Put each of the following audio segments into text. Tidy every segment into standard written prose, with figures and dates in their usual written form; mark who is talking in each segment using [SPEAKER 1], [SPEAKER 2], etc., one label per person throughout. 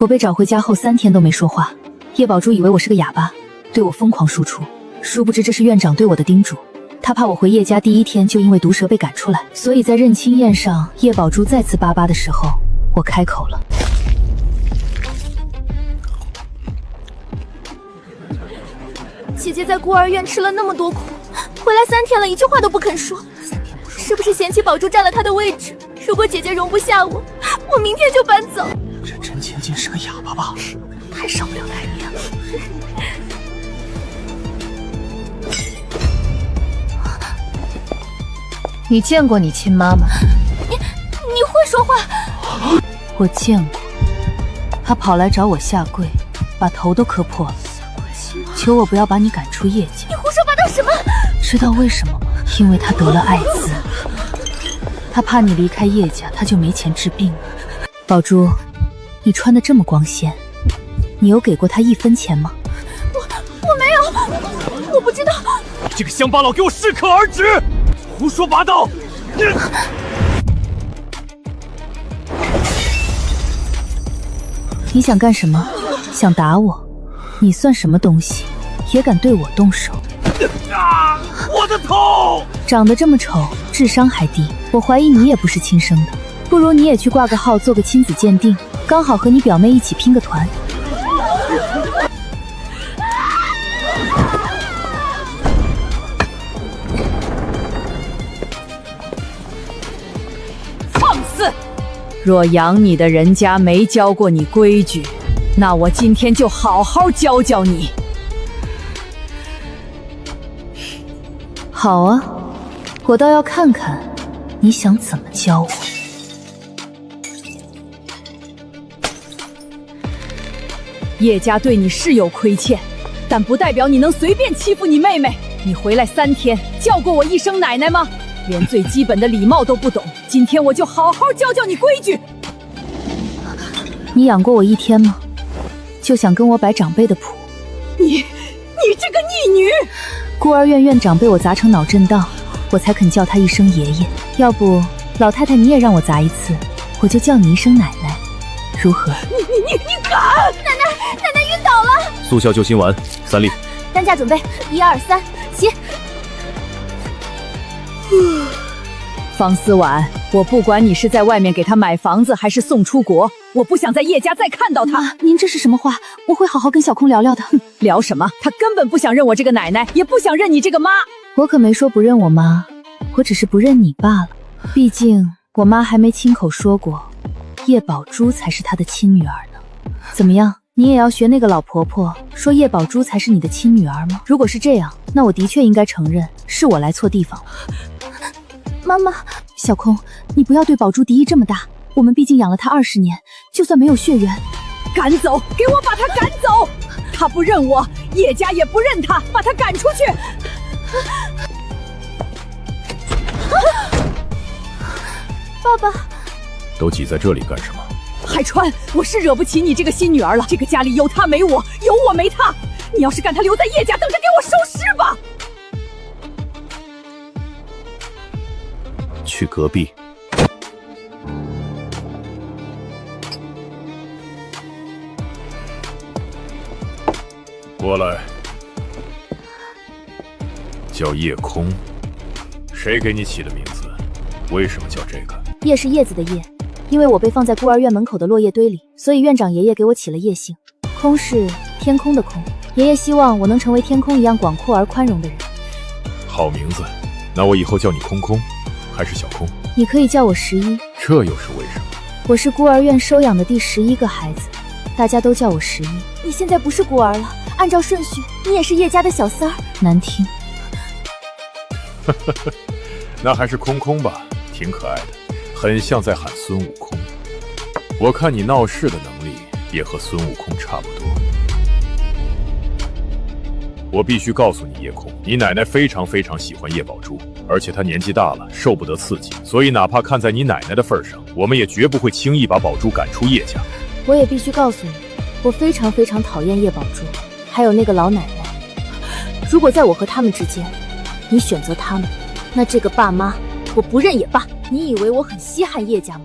[SPEAKER 1] 我被找回家后3天都没说话，叶宝珠以为我是个哑巴，对我疯狂输出。殊不知这是院长对我的叮嘱，他怕我回叶家第1天就因为毒蛇被赶出来，所以在认亲宴上，叶宝珠再次巴巴的时候，我开口了。
[SPEAKER 2] 姐姐在孤儿院吃了那么多苦，回来3天了，一句话都不肯说，是不是嫌弃宝珠占了她的位置？如果姐姐容不下我，我明天就搬走。
[SPEAKER 3] 这陈千金是个哑巴吧？
[SPEAKER 2] 太上不了台面了。
[SPEAKER 4] 你见过你亲妈吗？
[SPEAKER 2] 你会说话？
[SPEAKER 1] 我见过，她跑来找我下跪，把头都磕破了，求我不要把你赶出叶家。
[SPEAKER 2] 你胡说八道什么？
[SPEAKER 1] 知道为什么吗？因为她得了艾滋，她怕你离开叶家，她就没钱治病了。宝珠，你穿的这么光鲜，你有给过她1分钱吗？
[SPEAKER 2] 我没有，我不知道。
[SPEAKER 3] 你这个乡巴佬，给我适可而止！胡说八道！
[SPEAKER 1] 你想干什么？想打我？你算什么东西，也敢对我动手？
[SPEAKER 3] 啊！我的头！
[SPEAKER 1] 长得这么丑，智商还低，我怀疑你也不是亲生的。不如你也去挂个号，做个亲子鉴定，刚好和你表妹一起拼个团。
[SPEAKER 4] 放肆！若养你的人家没教过你规矩，那我今天就好好教教你。
[SPEAKER 1] 好啊，我倒要看看你想怎么教我。
[SPEAKER 4] 叶家对你是有亏欠，但不代表你能随便欺负你妹妹。你回来3天，叫过我一声奶奶吗？连最基本的礼貌都不懂。今天我就好好教教你规矩。
[SPEAKER 1] 你养过我1天吗？就想跟我摆长辈的谱？
[SPEAKER 4] 你这个逆女！
[SPEAKER 1] 孤儿院院长被我砸成脑震荡，我才肯叫他一声爷爷。要不，老太太你也让我砸1次，我就叫你一声奶奶，如何？
[SPEAKER 4] 你敢！
[SPEAKER 2] 奶奶晕倒了。
[SPEAKER 3] 速效救心丸3粒。
[SPEAKER 2] 担架准备，1、2、3，起。
[SPEAKER 4] 方思婉，我不管你是在外面给他买房子，还是送出国，我不想在叶家再看到他。
[SPEAKER 1] 妈，您这是什么话？我会好好跟小空聊聊的。
[SPEAKER 4] 聊什么？他根本不想认我这个奶奶，也不想认你这个妈。
[SPEAKER 1] 我可没说不认我妈，我只是不认你罢了。毕竟我妈还没亲口说过，叶宝珠才是她的亲女儿呢。怎么样，你也要学那个老婆婆，说叶宝珠才是你的亲女儿吗？如果是这样，那我的确应该承认是我来错地方了。妈妈，小空，你不要对宝珠敌意这么大。我们毕竟养了她20年，就算没有血缘，
[SPEAKER 4] 赶走，给我把他赶走！他不认我，叶家也不认他，把他赶出去！
[SPEAKER 2] 爸爸，
[SPEAKER 3] 都挤在这里干什么？
[SPEAKER 4] 海川，我是惹不起你这个新女儿了。这个家里有她没我，有我没她。你要是干她，留在叶家，等着给我收尸吧！
[SPEAKER 3] 去隔壁。过来。叫叶空，谁给你起的名字？为什么叫这个？
[SPEAKER 1] 叶是叶子的叶，因为我被放在孤儿院门口的落叶堆里，所以院长爷爷给我起了叶姓。空是天空的空，爷爷希望我能成为天空一样广阔而宽容的人。
[SPEAKER 3] 好名字，那我以后叫你空空，还是小空？
[SPEAKER 1] 你可以叫我11，
[SPEAKER 3] 这又是为什么？
[SPEAKER 1] 我是孤儿院收养的第11个孩子，大家都叫我11。
[SPEAKER 2] 你现在不是孤儿了，按照顺序，你也是叶家的小三儿。
[SPEAKER 1] 难听。
[SPEAKER 3] 那还是空空吧，挺可爱的，很像在喊孙悟空。我看你闹事的能力也和孙悟空差不多。我必须告诉你，叶空，你奶奶非常喜欢叶宝珠，而且她年纪大了，受不得刺激，所以哪怕看在你奶奶的份上，我们也绝不会轻易把宝珠赶出叶家。
[SPEAKER 1] 我也必须告诉你，我非常讨厌叶宝珠，还有那个老奶奶。如果在我和他们之间，你选择他们，那这个爸妈我不认也罢。你以为我很稀罕叶家吗？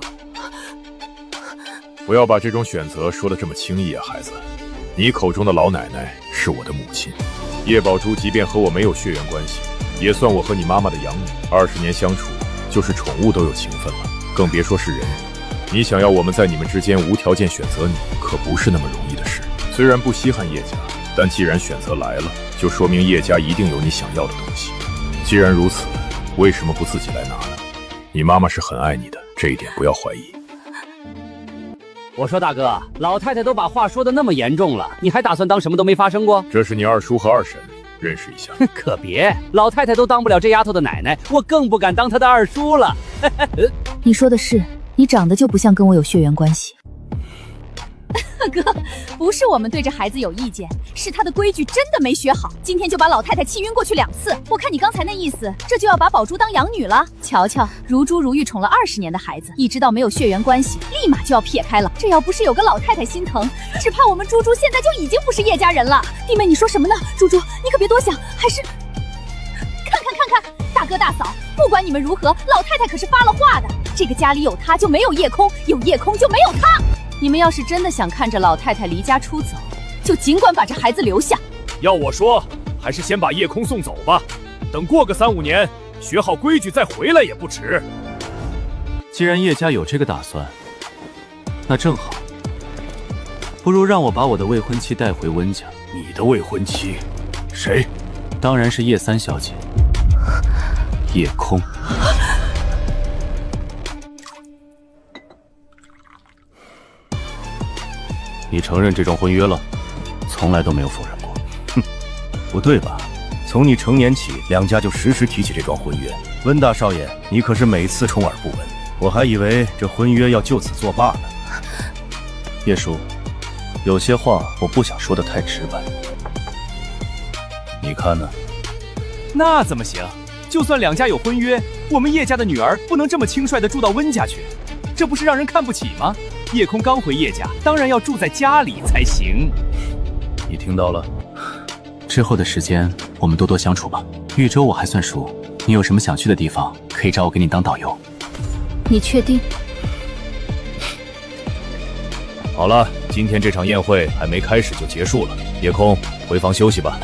[SPEAKER 3] 不要把这种选择说得这么轻易啊，孩子。你口中的老奶奶是我的母亲，叶宝珠即便和我没有血缘关系，也算我和你妈妈的养女。20年相处，就是宠物都有情分了，更别说是人。你想要我们在你们之间无条件选择你，可不是那么容易的事。虽然不稀罕叶家，但既然选择来了，就说明叶家一定有你想要的东西。既然如此，为什么不自己来拿呢？你妈妈是很爱你的，这一点不要怀疑。
[SPEAKER 5] 我说大哥，老太太都把话说得那么严重了，你还打算当什么都没发生过？
[SPEAKER 3] 这是你二叔和二婶，认识一下。
[SPEAKER 5] 可别，老太太都当不了这丫头的奶奶，我更不敢当她的二叔了。
[SPEAKER 1] 你说的是，你长得就不像跟我有血缘关系。
[SPEAKER 4] 哥，不是我们对这孩子有意见，是他的规矩真的没学好，今天就把老太太气晕过去2次。我看你刚才那意思，这就要把宝珠当养女了。瞧瞧，如珠如玉宠了20年的孩子，一知道没有血缘关系，立马就要撇开了。这要不是有个老太太心疼，只怕我们珠珠现在就已经不是叶家人了。弟妹，你说什么呢？珠珠，你可别多想，还是看，大哥大嫂，不管你们如何，老太太可是发了话的，这个家里有她就没有夜空，有夜空就没有她。你们要是真的想看着老太太离家出走，就尽管把这孩子留下。
[SPEAKER 6] 要我说，还是先把叶空送走吧，等过个3、5年，学好规矩再回来也不迟。
[SPEAKER 7] 既然叶家有这个打算，那正好，不如让我把我的未婚妻带回温家。
[SPEAKER 6] 你的未婚妻，谁？
[SPEAKER 7] 当然是叶三小姐，叶空。你承认这桩婚约了？从来都没有否认过。
[SPEAKER 8] 哼，不对吧？从你成年起，两家就时时提起这桩婚约。温大少爷，你可是每次充耳不闻，我还以为这婚约要就此作罢呢。
[SPEAKER 7] 叶叔，有些话我不想说得太直白，你看呢？
[SPEAKER 6] 那怎么行？就算两家有婚约，我们叶家的女儿不能这么轻率地住到温家去，这不是让人看不起吗？叶空刚回叶家，当然要住在家里才行。
[SPEAKER 7] 你听到了？之后的时间我们多多相处吧。豫州我还算熟，你有什么想去的地方，可以找我给你当导游。
[SPEAKER 1] 你确定？
[SPEAKER 6] 好了，今天这场宴会还没开始就结束了，叶空，回房休息吧。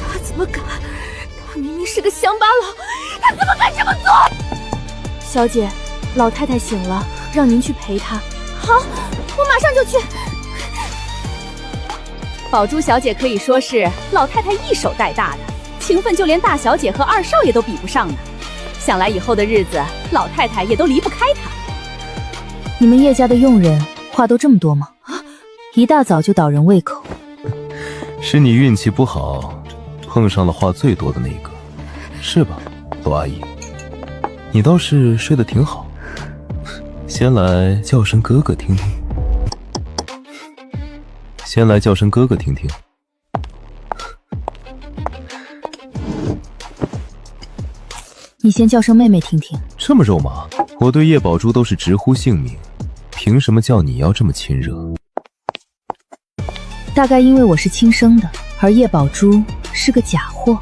[SPEAKER 2] 他怎么敢？他明明是个乡巴佬，他怎么敢这么做？
[SPEAKER 1] 小姐，老太太醒了，让您去陪她。
[SPEAKER 2] 好，我马上就去。
[SPEAKER 4] 宝珠小姐可以说是老太太一手带大的，情分就连大小姐和二少爷都比不上呢。想来以后的日子，老太太也都离不开她。
[SPEAKER 1] 你们叶家的佣人话都这么多吗？一大早就倒人胃口。
[SPEAKER 8] 是你运气不好，碰上了话最多的那个，是吧，罗阿姨？你倒是睡得挺好。先来叫声哥哥听听。先来叫声哥哥听听。
[SPEAKER 1] 你先叫声妹妹听听。
[SPEAKER 8] 这么肉麻？我对叶宝珠都是直呼姓名，凭什么叫你要这么亲热？
[SPEAKER 1] 大概因为我是亲生的，而叶宝珠是个假货。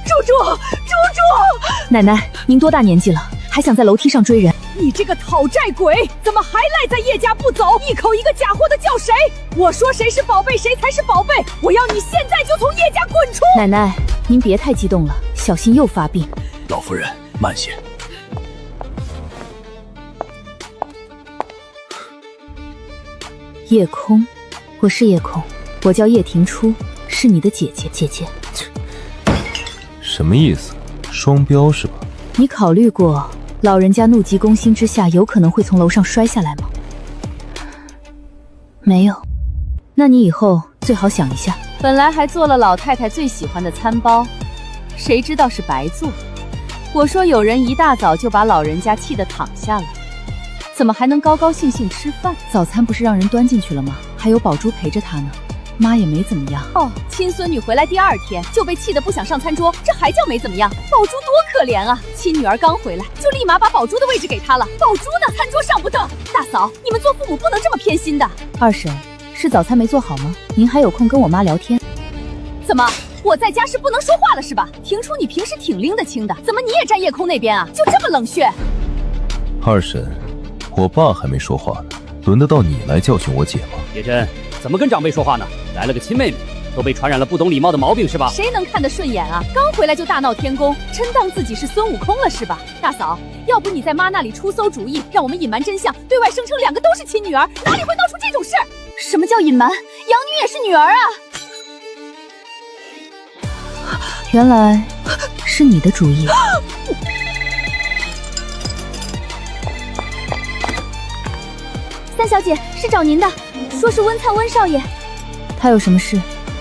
[SPEAKER 4] 猪猪，
[SPEAKER 1] 奶奶，您多大年纪了，还想在楼梯上追人？
[SPEAKER 4] 你这个讨债鬼，怎么还赖在叶家不走？一口一个假货的叫谁？我说谁是宝贝，谁才是宝贝！我要你现在就从叶家滚出！
[SPEAKER 1] 奶奶，您别太激动了，小心又发病。
[SPEAKER 6] 老夫人，慢些。
[SPEAKER 1] 叶空，我是叶空，我叫叶庭初，是你的姐姐。
[SPEAKER 8] 什么意思？双标是吧？
[SPEAKER 1] 你考虑过老人家怒急攻心之下有可能会从楼上摔下来吗？没有。那你以后最好想一下。
[SPEAKER 4] 本来还做了老太太最喜欢的餐包，谁知道是白做。我说有人一大早就把老人家气得躺下了，怎么还能高高兴兴吃饭？
[SPEAKER 1] 早餐不是让人端进去了吗？还有宝珠陪着他呢，妈也没怎么样。
[SPEAKER 4] 哦，亲孙女回来第2天就被气得不想上餐桌，这还叫没怎么样？宝珠多可怜啊！亲女儿刚回来就立马把宝珠的位置给她了，宝珠呢，餐桌上不得。大嫂，你们做父母不能这么偏心的。
[SPEAKER 1] 二婶，是早餐没做好吗？您还有空跟我妈聊天？
[SPEAKER 4] 怎么，我在家是不能说话了是吧？听出你平时挺拎得清的，怎么你也站夜空那边啊？就这么冷血？
[SPEAKER 8] 二婶，我爸还没说话呢，轮得到你来教训我姐吗？
[SPEAKER 5] 叶真，怎么跟长辈说话呢？来了个亲妹妹，都被传染了不懂礼貌的毛病是吧？
[SPEAKER 4] 谁能看得顺眼啊？刚回来就大闹天宫，真当自己是孙悟空了是吧？大嫂，要不你在妈那里出馊主意，让我们隐瞒真相，对外声称两个都是亲女儿，哪里会闹出这种事？什么叫隐瞒？养女也是女儿啊！
[SPEAKER 1] 原来是你的主意。
[SPEAKER 2] 三小姐是找您的，说是温灿温少爷。
[SPEAKER 1] 他有什么事？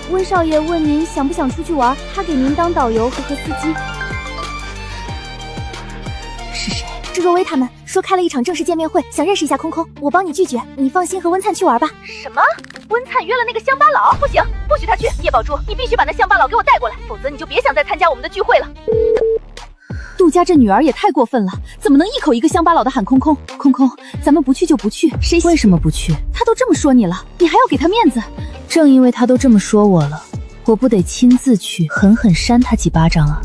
[SPEAKER 2] 温少爷问您想不想出去玩，他给您当导游和司机。是谁？是若薇他们说开了一场正式见面会，想认识一下空空，我帮你拒绝，你放心和温灿去玩吧。什么？温灿约了那个乡巴佬？不行，不许他去！叶宝珠，你必须把那乡巴佬给我带过来，否则你就别想再参加我们的聚会了。
[SPEAKER 4] 杜家这女儿也太过分了，怎么能一口一个乡巴佬的喊空空？空空，咱们不去就不去，谁
[SPEAKER 1] 为什么不去？
[SPEAKER 4] 他都这么说你了，你还要给他面子？
[SPEAKER 1] 正因为他都这么说我了，我不得亲自去狠狠扇他几巴掌啊！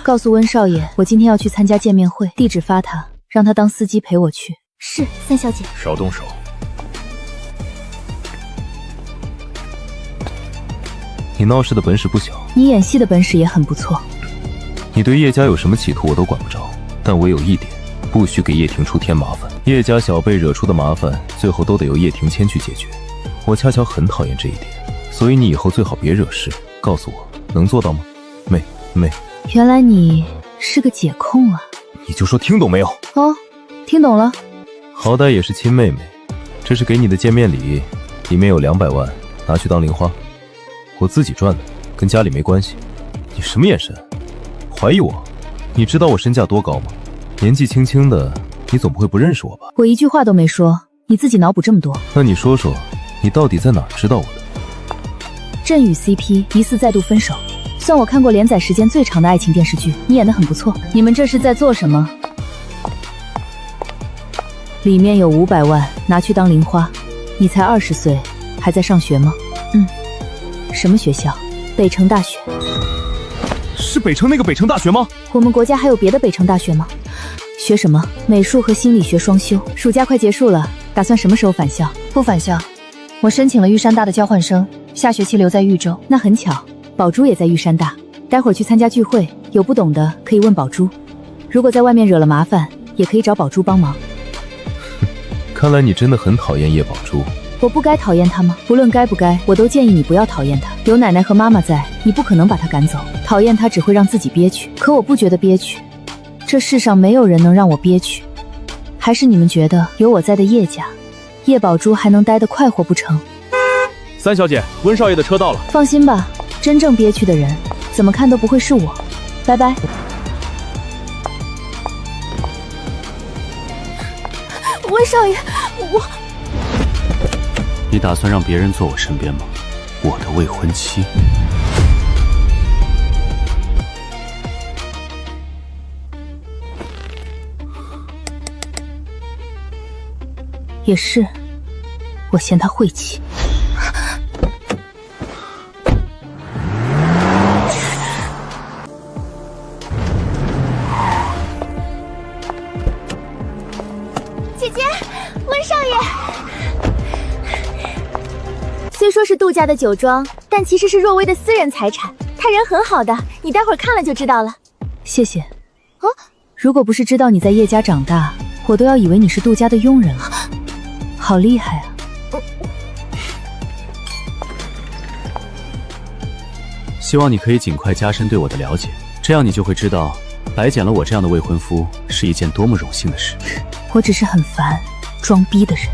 [SPEAKER 1] 告诉温少爷，我今天要去参加见面会，地址发他，让他当司机陪我去。
[SPEAKER 2] 是，三小姐。
[SPEAKER 3] 少动手。
[SPEAKER 8] 你闹事的本事不小，
[SPEAKER 1] 你演戏的本事也很不错。
[SPEAKER 8] 你对叶家有什么企图我都管不着，但我有一点，不许给叶婷出添麻烦。叶家小辈惹出的麻烦，最后都得由叶婷先去解决。我恰巧很讨厌这一点，所以你以后最好别惹事。告诉我，能做到吗？妹，
[SPEAKER 1] 原来你是个解控啊！
[SPEAKER 8] 你就说听懂没有？
[SPEAKER 1] 哦，听懂了。
[SPEAKER 8] 好歹也是亲妹妹，这是给你的见面礼，里面有200万，拿去当零花。我自己赚的，跟家里没关系。你什么眼神？怀疑我？你知道我身价多高吗？年纪轻轻的，你总不会不认识我吧？
[SPEAKER 1] 我一句话都没说，你自己脑补这么多。
[SPEAKER 8] 那你说说，你到底在哪儿知道我的？
[SPEAKER 1] 朕与 CP 疑似再度分手，算我看过连载时间最长的爱情电视剧，你演得很不错。你们这是在做什么？里面有500万，拿去当零花。你才20岁，还在上学吗？什么学校？北城大学。
[SPEAKER 6] 是北城那个北城大学吗？
[SPEAKER 1] 我们国家还有别的北城大学吗？学什么？美术和心理学双修。暑假快结束了，打算什么时候返校？不返校，我申请了玉山大的交换生，下学期留在豫州。那很巧，宝珠也在玉山大，待会儿去参加聚会，有不懂的可以问宝珠。如果在外面惹了麻烦，也可以找宝珠帮忙。
[SPEAKER 8] 看来你真的很讨厌叶宝珠。
[SPEAKER 1] 我不该讨厌他吗？不论该不该，我都建议你不要讨厌他。有奶奶和妈妈在，你不可能把他赶走。讨厌他只会让自己憋屈，可我不觉得憋屈。这世上没有人能让我憋屈。还是你们觉得有我在的叶家，叶宝珠还能待得快活不成？
[SPEAKER 6] 三小姐，温少爷的车到了。
[SPEAKER 1] 放心吧，真正憋屈的人，怎么看都不会是我。拜拜。
[SPEAKER 2] 温少爷，
[SPEAKER 7] 你打算让别人坐我身边吗？我的未婚妻。
[SPEAKER 1] 也是，我嫌他晦气。
[SPEAKER 2] 姐姐，温少爷。虽说是杜家的酒庄，但其实是若薇的私人财产。他人很好的，你待会儿看了就知道了。
[SPEAKER 1] 谢谢。如果不是知道你在叶家长大，我都要以为你是杜家的佣人了。好厉害啊！
[SPEAKER 7] 希望你可以尽快加深对我的了解，这样你就会知道，白捡了我这样的未婚夫是一件多么荣幸的事。
[SPEAKER 1] 我只是很烦装逼的人。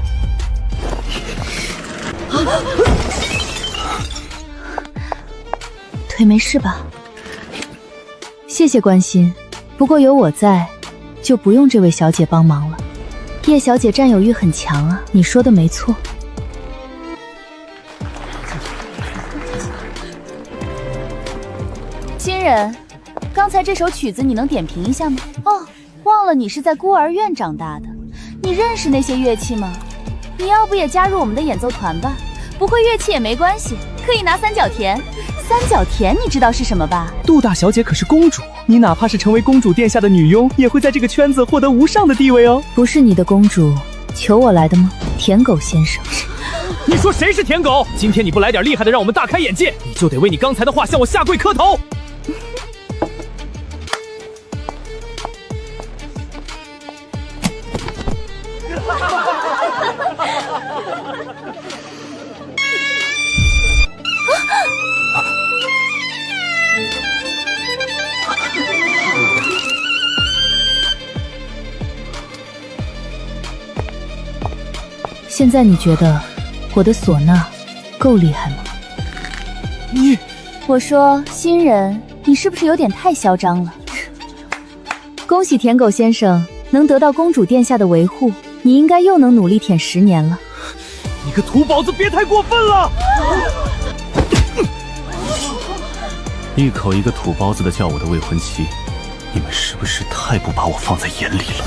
[SPEAKER 1] 腿没事吧？谢谢关心，不过有我在，就不用这位小姐帮忙了。叶小姐占有欲很强啊，你说的没错。
[SPEAKER 4] 新人，刚才这首曲子你能点评一下吗？哦，忘了你是在孤儿院长大的，你认识那些乐器吗？你要不也加入我们的演奏团吧？不会乐器也没关系，可以拿3角田。
[SPEAKER 1] 三角田你知道是什么吧？
[SPEAKER 6] 杜大小姐可是公主，你哪怕是成为公主殿下的女佣，也会在这个圈子获得无上的地位哦。
[SPEAKER 1] 不是你的公主求我来的吗？舔狗先生。
[SPEAKER 6] 你说谁是舔狗？今天你不来点厉害的，让我们大开眼界，你就得为你刚才的话向我下跪磕头。
[SPEAKER 1] 现在你觉得我的唢呐够厉害吗？我说新人，你是不是有点太嚣张了？恭喜舔狗先生能得到公主殿下的维护，你应该又能努力舔10年了。
[SPEAKER 6] 你个土包子，别太过分了！
[SPEAKER 7] 一口一个土包子的叫我的未婚妻，你们是不是太不把我放在眼里了？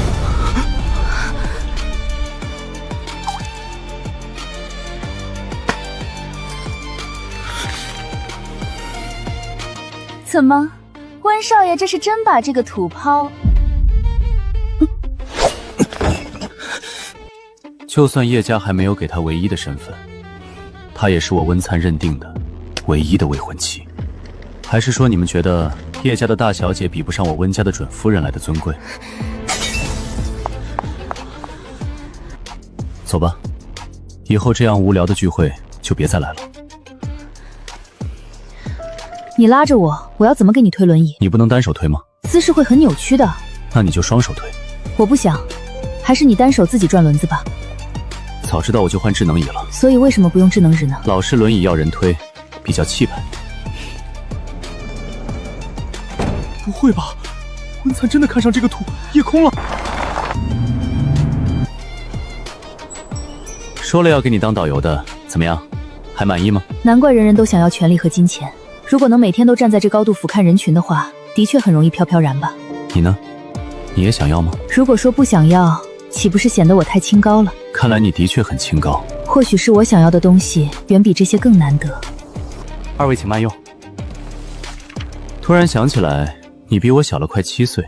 [SPEAKER 1] 怎么，温少爷这是真把这个土抛？
[SPEAKER 7] 就算叶家还没有给他唯一的身份，她也是我温灿认定的唯一的未婚妻。还是说你们觉得叶家的大小姐比不上我温家的准夫人来的尊贵？走吧，以后这样无聊的聚会就别再来了。
[SPEAKER 1] 你拉着我，我要怎么给你推轮椅？
[SPEAKER 7] 你不能单手推吗？
[SPEAKER 1] 姿势会很扭曲的。
[SPEAKER 7] 那你就双手推。
[SPEAKER 1] 我不想，还是你单手自己转轮子吧。
[SPEAKER 7] 早知道我就换智能椅了。
[SPEAKER 1] 所以为什么不用智能椅呢？
[SPEAKER 7] 老式轮椅要人推，比较气派。
[SPEAKER 6] 不会吧，温灿真的看上这个土夜空了？
[SPEAKER 7] 说了要给你当导游的，怎么样？还满意吗？
[SPEAKER 1] 难怪人人都想要权力和金钱。如果能每天都站在这高度俯瞰人群的话，的确很容易飘飘然吧。
[SPEAKER 7] 你呢？你也想要吗？
[SPEAKER 1] 如果说不想要，岂不是显得我太清高了？
[SPEAKER 7] 看来你的确很清高。
[SPEAKER 1] 或许是我想要的东西远比这些更难得。
[SPEAKER 7] 二位请慢用。突然想起来，你比我小了快7岁，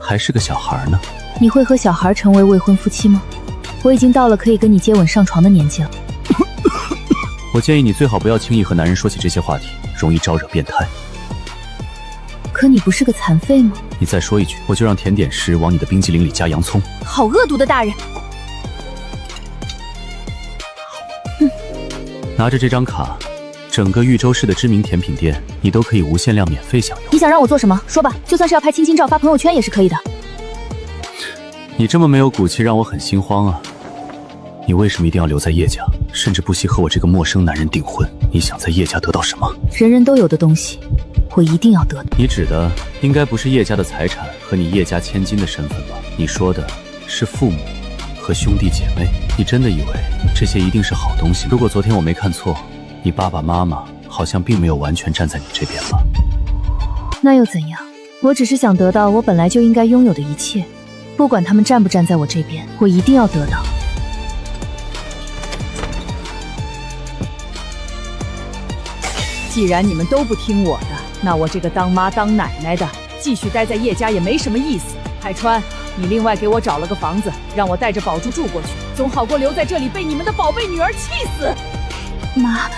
[SPEAKER 7] 还是个小孩呢。
[SPEAKER 1] 你会和小孩成为未婚夫妻吗？我已经到了可以跟你接吻上床的年纪了。
[SPEAKER 7] 我建议你最好不要轻易和男人说起这些话题，容易招惹变态。
[SPEAKER 1] 可你不是个残废吗？
[SPEAKER 7] 你再说一句，我就让甜点师往你的冰激凌里加洋葱。
[SPEAKER 1] 好恶毒的大人！
[SPEAKER 7] 拿着这张卡，整个豫州市的知名甜品店，你都可以无限量免费享用。
[SPEAKER 1] 你想让我做什么？说吧，就算是要拍亲亲照发朋友圈也是可以的。
[SPEAKER 7] 你这么没有骨气，让我很心慌啊！你为什么一定要留在叶家，甚至不惜和我这个陌生男人订婚？你想在叶家得到什么？
[SPEAKER 1] 人人都有的东西，我一定要得到。
[SPEAKER 7] 你指的应该不是叶家的财产和你叶家千金的身份吧？你说的是父母和兄弟姐妹。你真的以为这些一定是好东西？如果昨天我没看错，你爸爸妈妈好像并没有完全站在你这边吧？
[SPEAKER 1] 那又怎样？我只是想得到我本来就应该拥有的一切，不管他们站不站在我这边，我一定要得到。
[SPEAKER 4] 既然你们都不听我的，那我这个当妈当奶奶的继续待在叶家也没什么意思。海川，你另外给我找了个房子，让我带着宝珠住过去，总好过留在这里被你们的宝贝女儿气死。
[SPEAKER 1] 妈，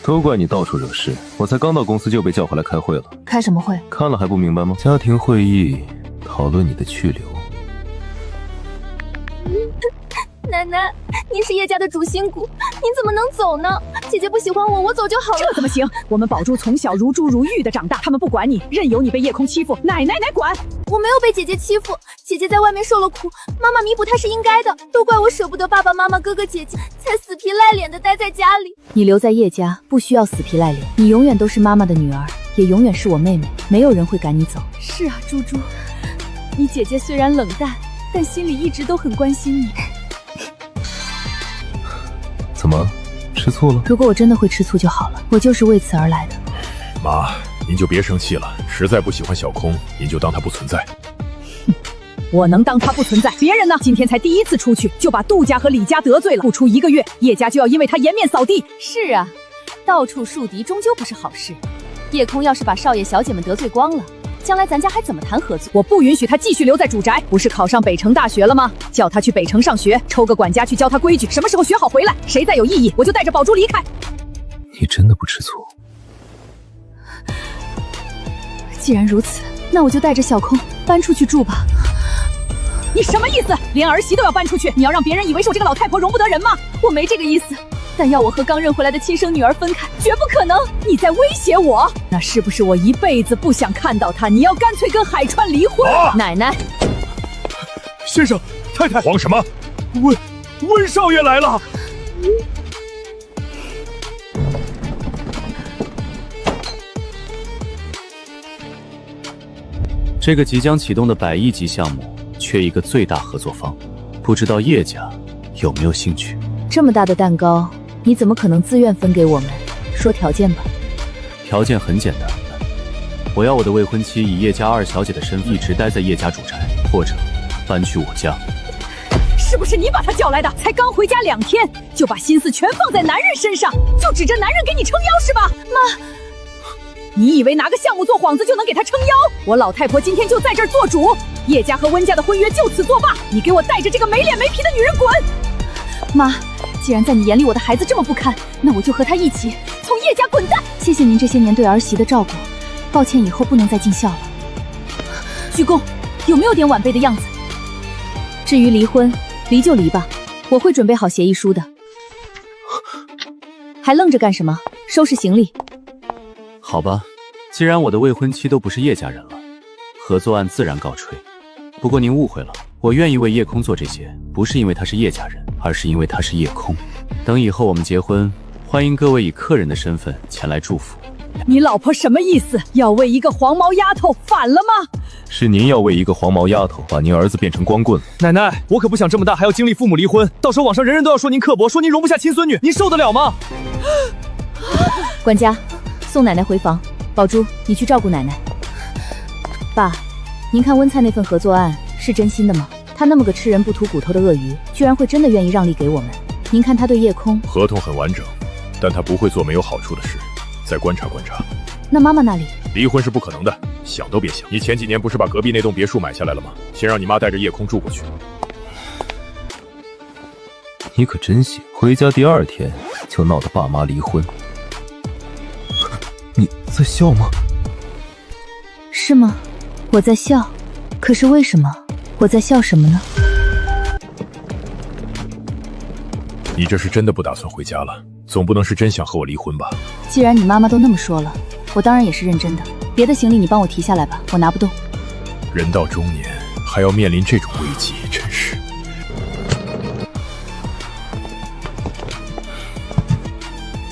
[SPEAKER 8] 都怪你到处惹事，我才刚到公司就被叫回来开会了。
[SPEAKER 1] 开什么会？
[SPEAKER 8] 看了还不明白吗？家庭会议讨论你的去留。
[SPEAKER 2] 奶奶，你是叶家的主心骨，你怎么能走呢？姐姐不喜欢我，我走就好了。
[SPEAKER 4] 这怎么行？我们宝珠从小如珠如玉的长大，他们不管你，任由你被夜空欺负，奶奶管。
[SPEAKER 2] 我没有被姐姐欺负，姐姐在外面受了苦，妈妈弥补她是应该的，都怪我舍不得爸爸妈妈哥哥姐姐，才死皮赖脸的待在家里。
[SPEAKER 1] 你留在叶家不需要死皮赖脸，你永远都是妈妈的女儿，也永远是我妹妹，没有人会赶你走。
[SPEAKER 2] 是啊，猪猪，你姐姐虽然冷淡，但心里一直都很关心你。
[SPEAKER 8] 怎么，吃醋了？
[SPEAKER 1] 如果我真的会吃醋就好了，我就是为此而来的。
[SPEAKER 3] 妈，您就别生气了，实在不喜欢小空，您就当他不存在。
[SPEAKER 4] 我能当他不存在。别人呢，今天才第一次出去，就把杜家和李家得罪了，不出1个月，叶家就要因为他颜面扫地。
[SPEAKER 1] 是啊，到处树敌终究不是好事。叶空要是把少爷小姐们得罪光了，将来咱家还怎么谈合作？
[SPEAKER 4] 我不允许他继续留在主宅。不是考上北城大学了吗？叫他去北城上学，抽个管家去教他规矩，什么时候学好回来？谁再有异议，我就带着宝珠离开。
[SPEAKER 8] 你真的不吃醋？
[SPEAKER 1] 既然如此，那我就带着小空搬出去住吧。
[SPEAKER 4] 你什么意思？连儿媳都要搬出去？你要让别人以为是我这个老太婆容不得人吗？
[SPEAKER 1] 我没这个意思，但要我和刚认回来的亲生女儿分开，绝不可能。
[SPEAKER 4] 你在威胁我？那是不是我一辈子不想看到她？你要干脆跟海川离婚？
[SPEAKER 1] 奶奶，
[SPEAKER 6] 先生，太太，
[SPEAKER 3] 慌什么？
[SPEAKER 6] 温少爷来了。
[SPEAKER 7] 这个即将启动的100亿级项目缺一个最大合作方，不知道叶家有没有兴趣？
[SPEAKER 1] 这么大的蛋糕，你怎么可能自愿分给我们？说条件吧。
[SPEAKER 7] 条件很简单，我要我的未婚妻以叶家2小姐的身份一直待在叶家主宅，或者搬去我家。
[SPEAKER 4] 是不是你把他叫来的？才刚回家2天，就把心思全放在男人身上，就指着男人给你撑腰是吧？妈，你以为拿个项目做幌子就能给他撑腰？我老太婆今天就在这儿做主，叶家和温家的婚约就此作罢。你给我带着这个没脸没皮的女人滚！
[SPEAKER 1] 妈，既然在你眼里我的孩子这么不堪，那我就和他一起从叶家滚蛋。谢谢您这些年对儿媳的照顾，抱歉以后不能再尽孝了。鞠躬，有没有点晚辈的样子？至于离婚，离就离吧，我会准备好协议书的。还愣着干什么？收拾行李。
[SPEAKER 7] 好吧，既然我的未婚妻都不是叶家人了，合作案自然告吹。不过您误会了，我愿意为叶空做这些，不是因为他是叶家人，而是因为他是叶空。等以后我们结婚，欢迎各位以客人的身份前来祝福。
[SPEAKER 4] 你老婆什么意思？要为一个黄毛丫头反了吗？
[SPEAKER 8] 是您要为一个黄毛丫头把您儿子变成光棍。
[SPEAKER 6] 奶奶，我可不想这么大还要经历父母离婚，到时候网上人人都要说您刻薄，说您容不下亲孙女，您受得了吗？
[SPEAKER 1] 管家，送奶奶回房。宝珠，你去照顾奶奶。爸，您看温菜那份合作案是真心的吗？他那么个吃人不吐骨头的鳄鱼，居然会真的愿意让利给我们？您看他对叶空……
[SPEAKER 3] 合同很完整，但他不会做没有好处的事，再观察观察。
[SPEAKER 1] 那妈妈那里？
[SPEAKER 3] 离婚是不可能的，想都别想。你前几年不是把隔壁那栋别墅买下来了吗？先让你妈带着叶空住过去。
[SPEAKER 8] 你可真行，回家第2天就闹得爸妈离婚。你在笑吗？
[SPEAKER 1] 是吗？我在笑，可是为什么？我在笑什么呢？
[SPEAKER 3] 你这是真的不打算回家了？总不能是真想和我离婚吧？
[SPEAKER 1] 既然你妈妈都那么说了，我当然也是认真的。别的行李你帮我提下来吧，我拿不动。
[SPEAKER 3] 人到中年还要面临这种危机，真是……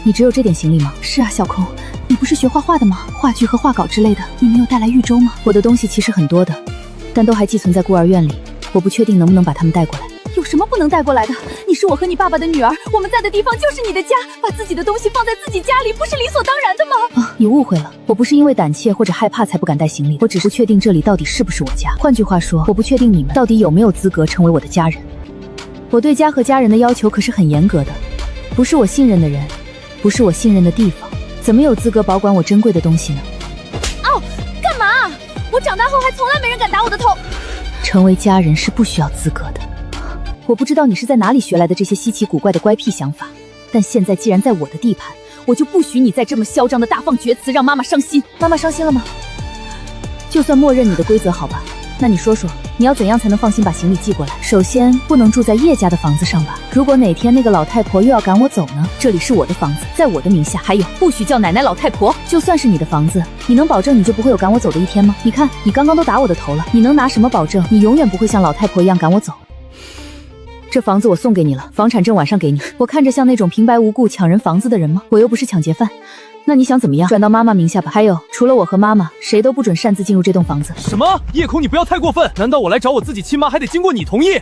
[SPEAKER 1] 你只有这点行李吗？是啊，小空，你不是学画画的吗？话剧和画稿之类的，你没有带来豫州吗？我的东西其实很多的，但都还寄存在孤儿院里，我不确定能不能把它们带过来。有什么不能带过来的？你是我和你爸爸的女儿，我们在的地方就是你的家，把自己的东西放在自己家里，不是理所当然的吗？你误会了，我不是因为胆怯或者害怕才不敢带行李，我只是不确定这里到底是不是我家。换句话说，我不确定你们到底有没有资格成为我的家人。我对家和家人的要求可是很严格的，不是我信任的人，不是我信任的地方，怎么有资格保管我珍贵的东西呢？
[SPEAKER 2] 哦，干嘛？我长大后还从来没人敢打我的头。
[SPEAKER 1] 成为家人是不需要资格的。我不知道你是在哪里学来的这些稀奇古怪的乖僻想法，但现在既然在我的地盘，我就不许你再这么嚣张的大放厥词，让妈妈伤心。妈妈伤心了吗？就算默认你的规则好吧，那你说说，你要怎样才能放心把行李寄过来？首先，不能住在叶家的房子上吧？如果哪天那个老太婆又要赶我走呢？这里是我的房子，在我的名下。还有，不许叫奶奶老太婆。就算是你的房子，你能保证你就不会有赶我走的一天吗？你看，你刚刚都打我的头了，你能拿什么保证你永远不会像老太婆一样赶我走？这房子我送给你了，房产证晚上给你。我看着像那种平白无故抢人房子的人吗？我又不是抢劫犯。那你想怎么样？转到妈妈名下吧。还有，除了我和妈妈，谁都不准擅自进入这栋房子。
[SPEAKER 6] 什么？叶空，你不要太过分！难道我来找我自己亲妈还得经过你同意？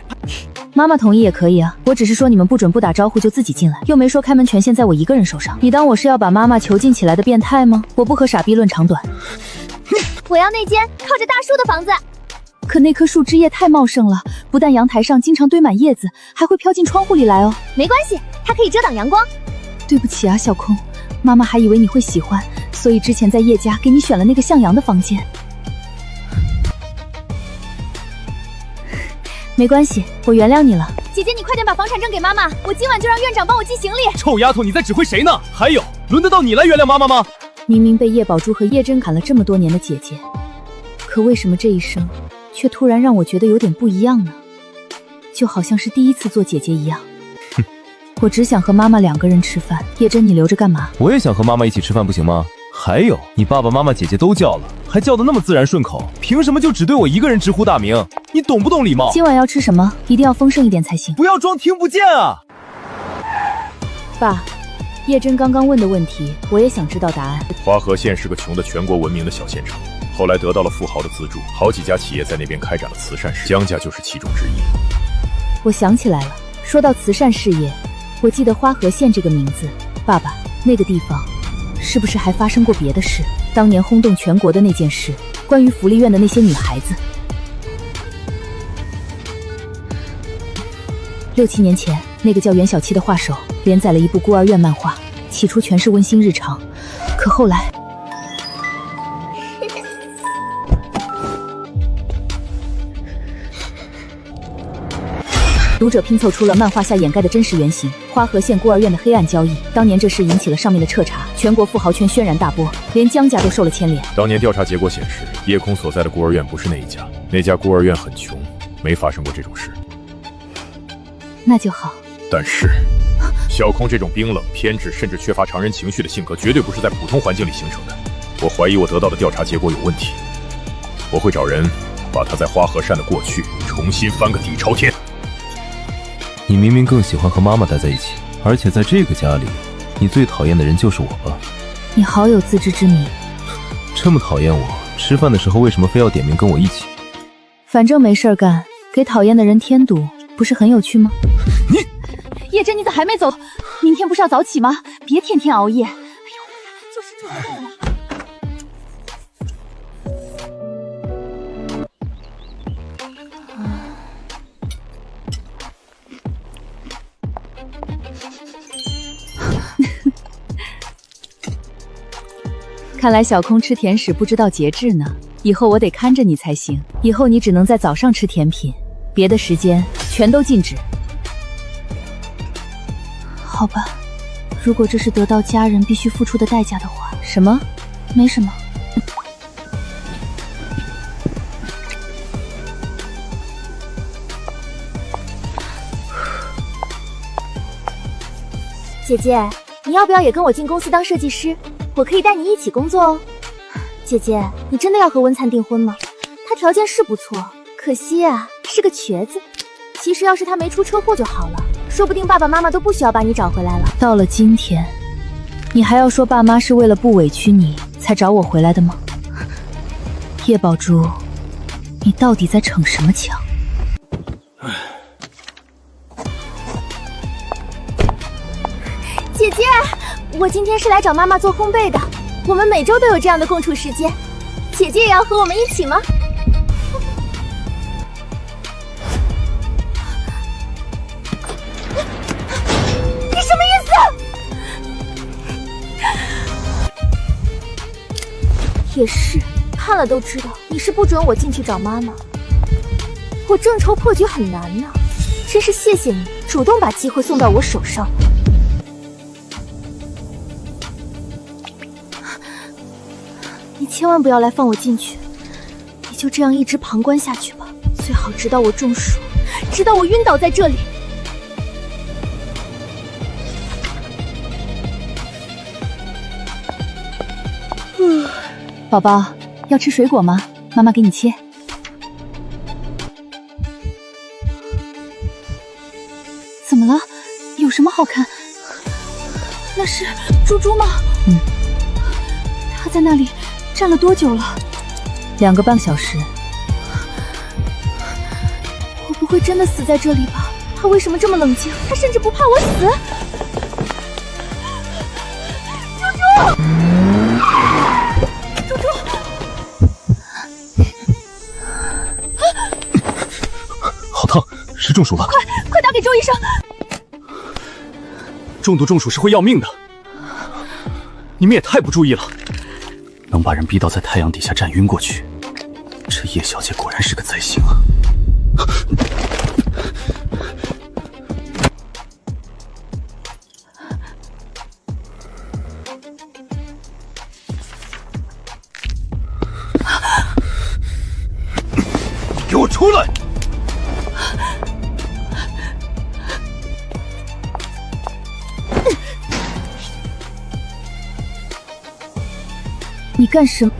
[SPEAKER 1] 妈妈同意也可以啊，我只是说你们不准不打招呼就自己进来，又没说开门权限在我一个人手上。你当我是要把妈妈囚禁起来的变态吗？我不和傻逼论长短。
[SPEAKER 2] 我要那间靠着大树的房子。
[SPEAKER 1] 可那棵树枝叶太茂盛了，不但阳台上经常堆满叶子，还会飘进窗户里来哦。
[SPEAKER 2] 没关系，它可以遮挡阳光。
[SPEAKER 1] 对不起啊，小空，妈妈还以为你会喜欢，所以之前在叶家给你选了那个向阳的房间。没关系，我原谅你了。
[SPEAKER 2] 姐姐，你快点把房产证给妈妈，我今晚就让院长帮我寄行李。
[SPEAKER 6] 臭丫头，你在指挥谁呢？还有，轮得到你来原谅妈妈吗？
[SPEAKER 1] 明明被叶宝珠和叶真砍了这么多年的姐姐，可为什么这一生却突然让我觉得有点不一样呢？就好像是第一次做姐姐一样。
[SPEAKER 8] 哼，
[SPEAKER 1] 我只想和妈妈2个人吃饭。叶真，你留着干嘛？
[SPEAKER 8] 我也想和妈妈一起吃饭，不行吗？还有，你爸爸妈妈姐姐都叫了，还叫得那么自然顺口，凭什么就只对我一个人直呼大名？你懂不懂礼貌？
[SPEAKER 1] 今晚要吃什么？一定要丰盛一点才行。
[SPEAKER 8] 不要装听不见啊！
[SPEAKER 1] 爸，叶真刚刚问的问题，我也想知道答案。
[SPEAKER 3] 花河县是个穷的全国闻名的小县城，后来得到了富豪的资助，好几家企业在那边开展了慈善事业，江家就是其中之一。
[SPEAKER 1] 我想起来了，说到慈善事业，我记得花河县这个名字。爸爸，那个地方是不是还发生过别的事？当年轰动全国的那件事，关于福利院的那些女孩子。6、7年前，那个叫袁小七的画手连载了一部孤儿院漫画，起初全是温馨日常，可后来读者拼凑出了漫画下掩盖的真实原型——花河县孤儿院的黑暗交易。当年这事引起了上面的彻查，全国富豪圈轩然大波，连江家都受了牵连。
[SPEAKER 3] 当年调查结果显示，叶空所在的孤儿院不是那一家，那家孤儿院很穷，没发生过这种事。
[SPEAKER 1] 那就好。
[SPEAKER 3] 但是，小空这种冰冷、偏执，甚至缺乏常人情绪的性格，绝对不是在普通环境里形成的。我怀疑我得到的调查结果有问题，我会找人把他在花河山的过去重新翻个底朝天。
[SPEAKER 8] 你明明更喜欢和妈妈待在一起，而且在这个家里，你最讨厌的人就是我吧？
[SPEAKER 1] 你好有自知之明。
[SPEAKER 8] 这么讨厌我，吃饭的时候为什么非要点名跟我一起？
[SPEAKER 1] 反正没事干，给讨厌的人添堵，不是很有趣吗？
[SPEAKER 8] 你，
[SPEAKER 1] 叶真，你咋还没走？明天不是要早起吗？别天天熬夜。哎呦，就是这样了。看来小空吃甜食不知道节制呢，以后我得看着你才行。以后你只能在早上吃甜品，别的时间全都禁止。好吧，如果这是得到家人必须付出的代价的话。什么？没什么。
[SPEAKER 2] 姐姐，你要不要也跟我进公司当设计师？我可以带你一起工作哦。姐姐，你真的要和温灿订婚吗？他条件是不错，可惜啊，是个瘸子。其实要是他没出车祸就好了，说不定爸爸妈妈都不需要把你找回来了。
[SPEAKER 1] 到了今天，你还要说爸妈是为了不委屈你才找我回来的吗？叶宝珠，你到底在逞什么强？
[SPEAKER 2] 姐姐，我今天是来找妈妈做烘焙的，我们每周都有这样的共处时间，姐姐也要和我们一起吗？你什么意思？也是，看了都知道你是不准我进去找妈妈。我正愁破局很难呢，真是谢谢你主动把机会送到我手上。你千万不要来放我进去，你就这样一直旁观下去吧，最好直到我中暑，直到我晕倒在这里。
[SPEAKER 1] 宝宝，要吃水果吗？妈妈给你切。怎么了？有什么好看？那是猪猪吗？他在那里站了多久了？2个半小时。
[SPEAKER 2] 我不会真的死在这里吧？他为什么这么冷静？他甚至不怕我死？猪猪！
[SPEAKER 8] 是中暑了。
[SPEAKER 2] 快打给周医生！
[SPEAKER 6] 重度中暑是会要命的，你们也太不注意了，
[SPEAKER 7] 能把人逼到在太阳底下站晕过去，这叶小姐果然是个灾星啊！
[SPEAKER 6] 给我出来！
[SPEAKER 1] 你干什么？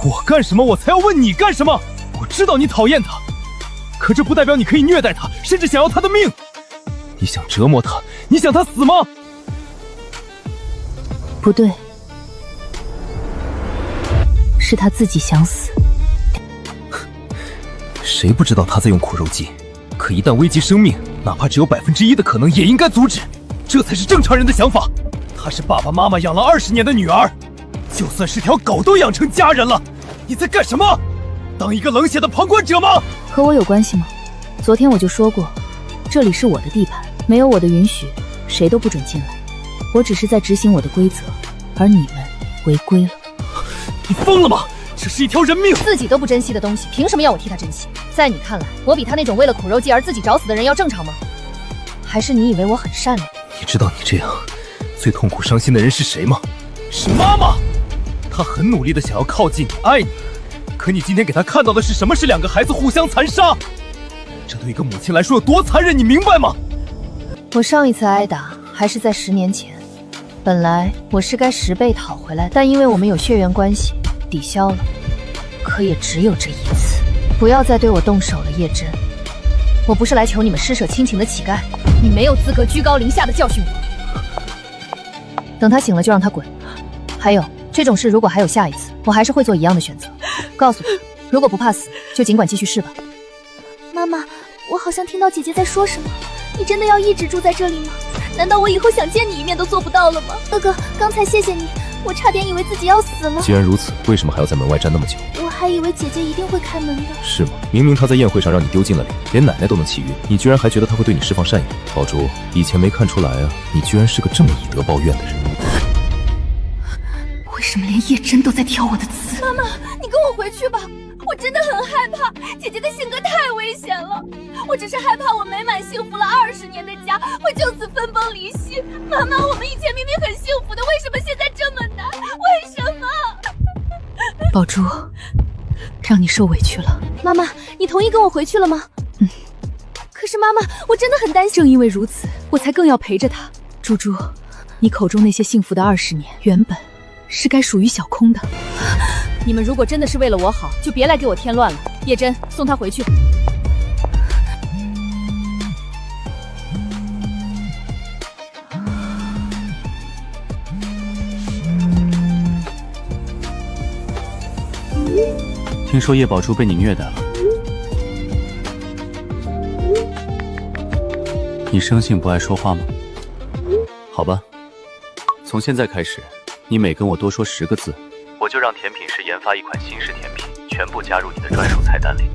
[SPEAKER 6] 我干什么？我才要问你干什么！我知道你讨厌他，可这不代表你可以虐待他，甚至想要他的命。你想折磨他？你想他死吗？
[SPEAKER 1] 不对，是他自己想死。
[SPEAKER 8] 谁不知道他在用苦肉计？可一旦危及生命，哪怕只有1%的可能，也应该阻止。这才是正常人的想法。她是爸爸妈妈养了20年的女儿，就算是条狗都养成家人了。你在干什么？当一个冷血的旁观者吗？
[SPEAKER 1] 和我有关系吗？昨天我就说过，这里是我的地盘，没有我的允许，谁都不准进来。我只是在执行我的规则，而你们违规了。
[SPEAKER 6] 你疯了吗？这是一条人命！
[SPEAKER 4] 自己都不珍惜的东西，凭什么要我替他珍惜？在你看来，我比他那种为了苦肉计而自己找死的人要正常吗？还是你以为我很善良？
[SPEAKER 8] 你知道你这样最痛苦伤心的人是谁吗？是妈妈。她很努力的想要靠近你，爱你，可你今天给她看到的是什么？是2个孩子互相残杀。这对一个母亲来说有多残忍，你明白吗？
[SPEAKER 4] 我上一次挨打还是在10年前，本来我是该10倍讨回来，但因为我们有血缘关系，抵消了。可也只有这一次，不要再对我动手了，叶真。我不是来求你们施舍亲情的乞丐，你没有资格居高临下的教训我。等他醒了就让他滚。还有这种事，如果还有下一次，我还是会做一样的选择。告诉你，如果不怕死，就尽管继续试吧。
[SPEAKER 2] 妈妈，我好像听到姐姐在说什么。你真的要一直住在这里吗？难道我以后想见你一面都做不到了吗？哥哥，刚才谢谢你，我差点以为自己要死了。
[SPEAKER 8] 既然如此，为什么还要在门外站那么久？
[SPEAKER 2] 我还以为姐姐一定会开门的。
[SPEAKER 8] 是吗？明明她在宴会上让你丢尽了脸，连奶奶都能气晕，你居然还觉得她会对你释放善意？宝珠，以前没看出来啊，你居然是个这么以德报怨的人。
[SPEAKER 2] 为什么连叶真都在挑我的刺？妈妈，你跟我回去吧，我真的很害怕，姐姐的性格太危险了。我只是害怕我美满幸福了20年的家会就此分崩离析。妈妈，我们以前明明很幸福的，为什么现在这么难？为什么？
[SPEAKER 1] 宝珠，让你受委屈了。
[SPEAKER 2] 妈妈，你同意跟我回去了吗？可是妈妈，我真的很担心。
[SPEAKER 1] 正因为如此，我才更要陪着他。珠珠，你口中那些幸福的20年，原本是该属于小空的。
[SPEAKER 4] 你们如果真的是为了我好，就别来给我添乱了。叶真，送他回去。
[SPEAKER 7] 听说叶宝珠被你虐待了，你生性不爱说话吗？好吧，从现在开始，你每跟我多说10个字，我就让甜品师研发一款新式甜品，全部加入你的专属菜单里。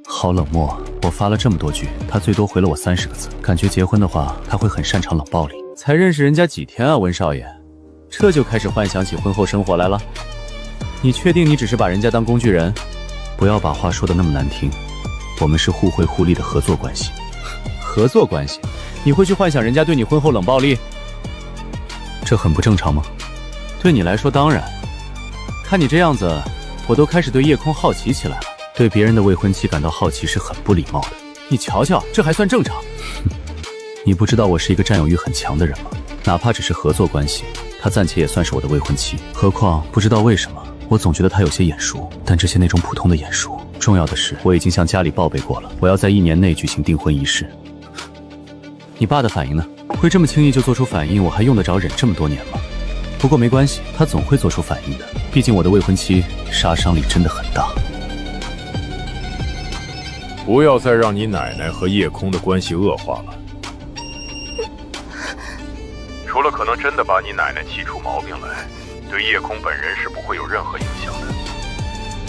[SPEAKER 7] 好冷漠，我发了这么多句，他最多回了我30个字。感觉结婚的话，他会很擅长冷暴力。才认识人家几天啊，温少爷，这就开始幻想起婚后生活来了？你确定你只是把人家当工具人？不要把话说得那么难听，我们是互惠互利的合作关系。合作关系？你会去幻想人家对你婚后冷暴力？这很不正常吗？对你来说当然。看你这样子，我都开始对夜空好奇起来了。对别人的未婚妻感到好奇是很不礼貌的。你瞧瞧，这还算正常？你不知道我是一个占有欲很强的人吗？哪怕只是合作关系，她暂且也算是我的未婚妻。何况不知道为什么，我总觉得她有些眼熟，但这些那种普通的眼熟。重要的是，我已经向家里报备过了，我要在1年内举行订婚仪式。你爸的反应呢？会这么轻易就做出反应，我还用得着忍这么多年吗？不过没关系，他总会做出反应的。毕竟我的未婚妻杀伤力真的很大。
[SPEAKER 3] 不要再让你奶奶和叶空的关系恶化了。除了可能真的把你奶奶气出毛病来，对叶空本人是不会有任何影响的。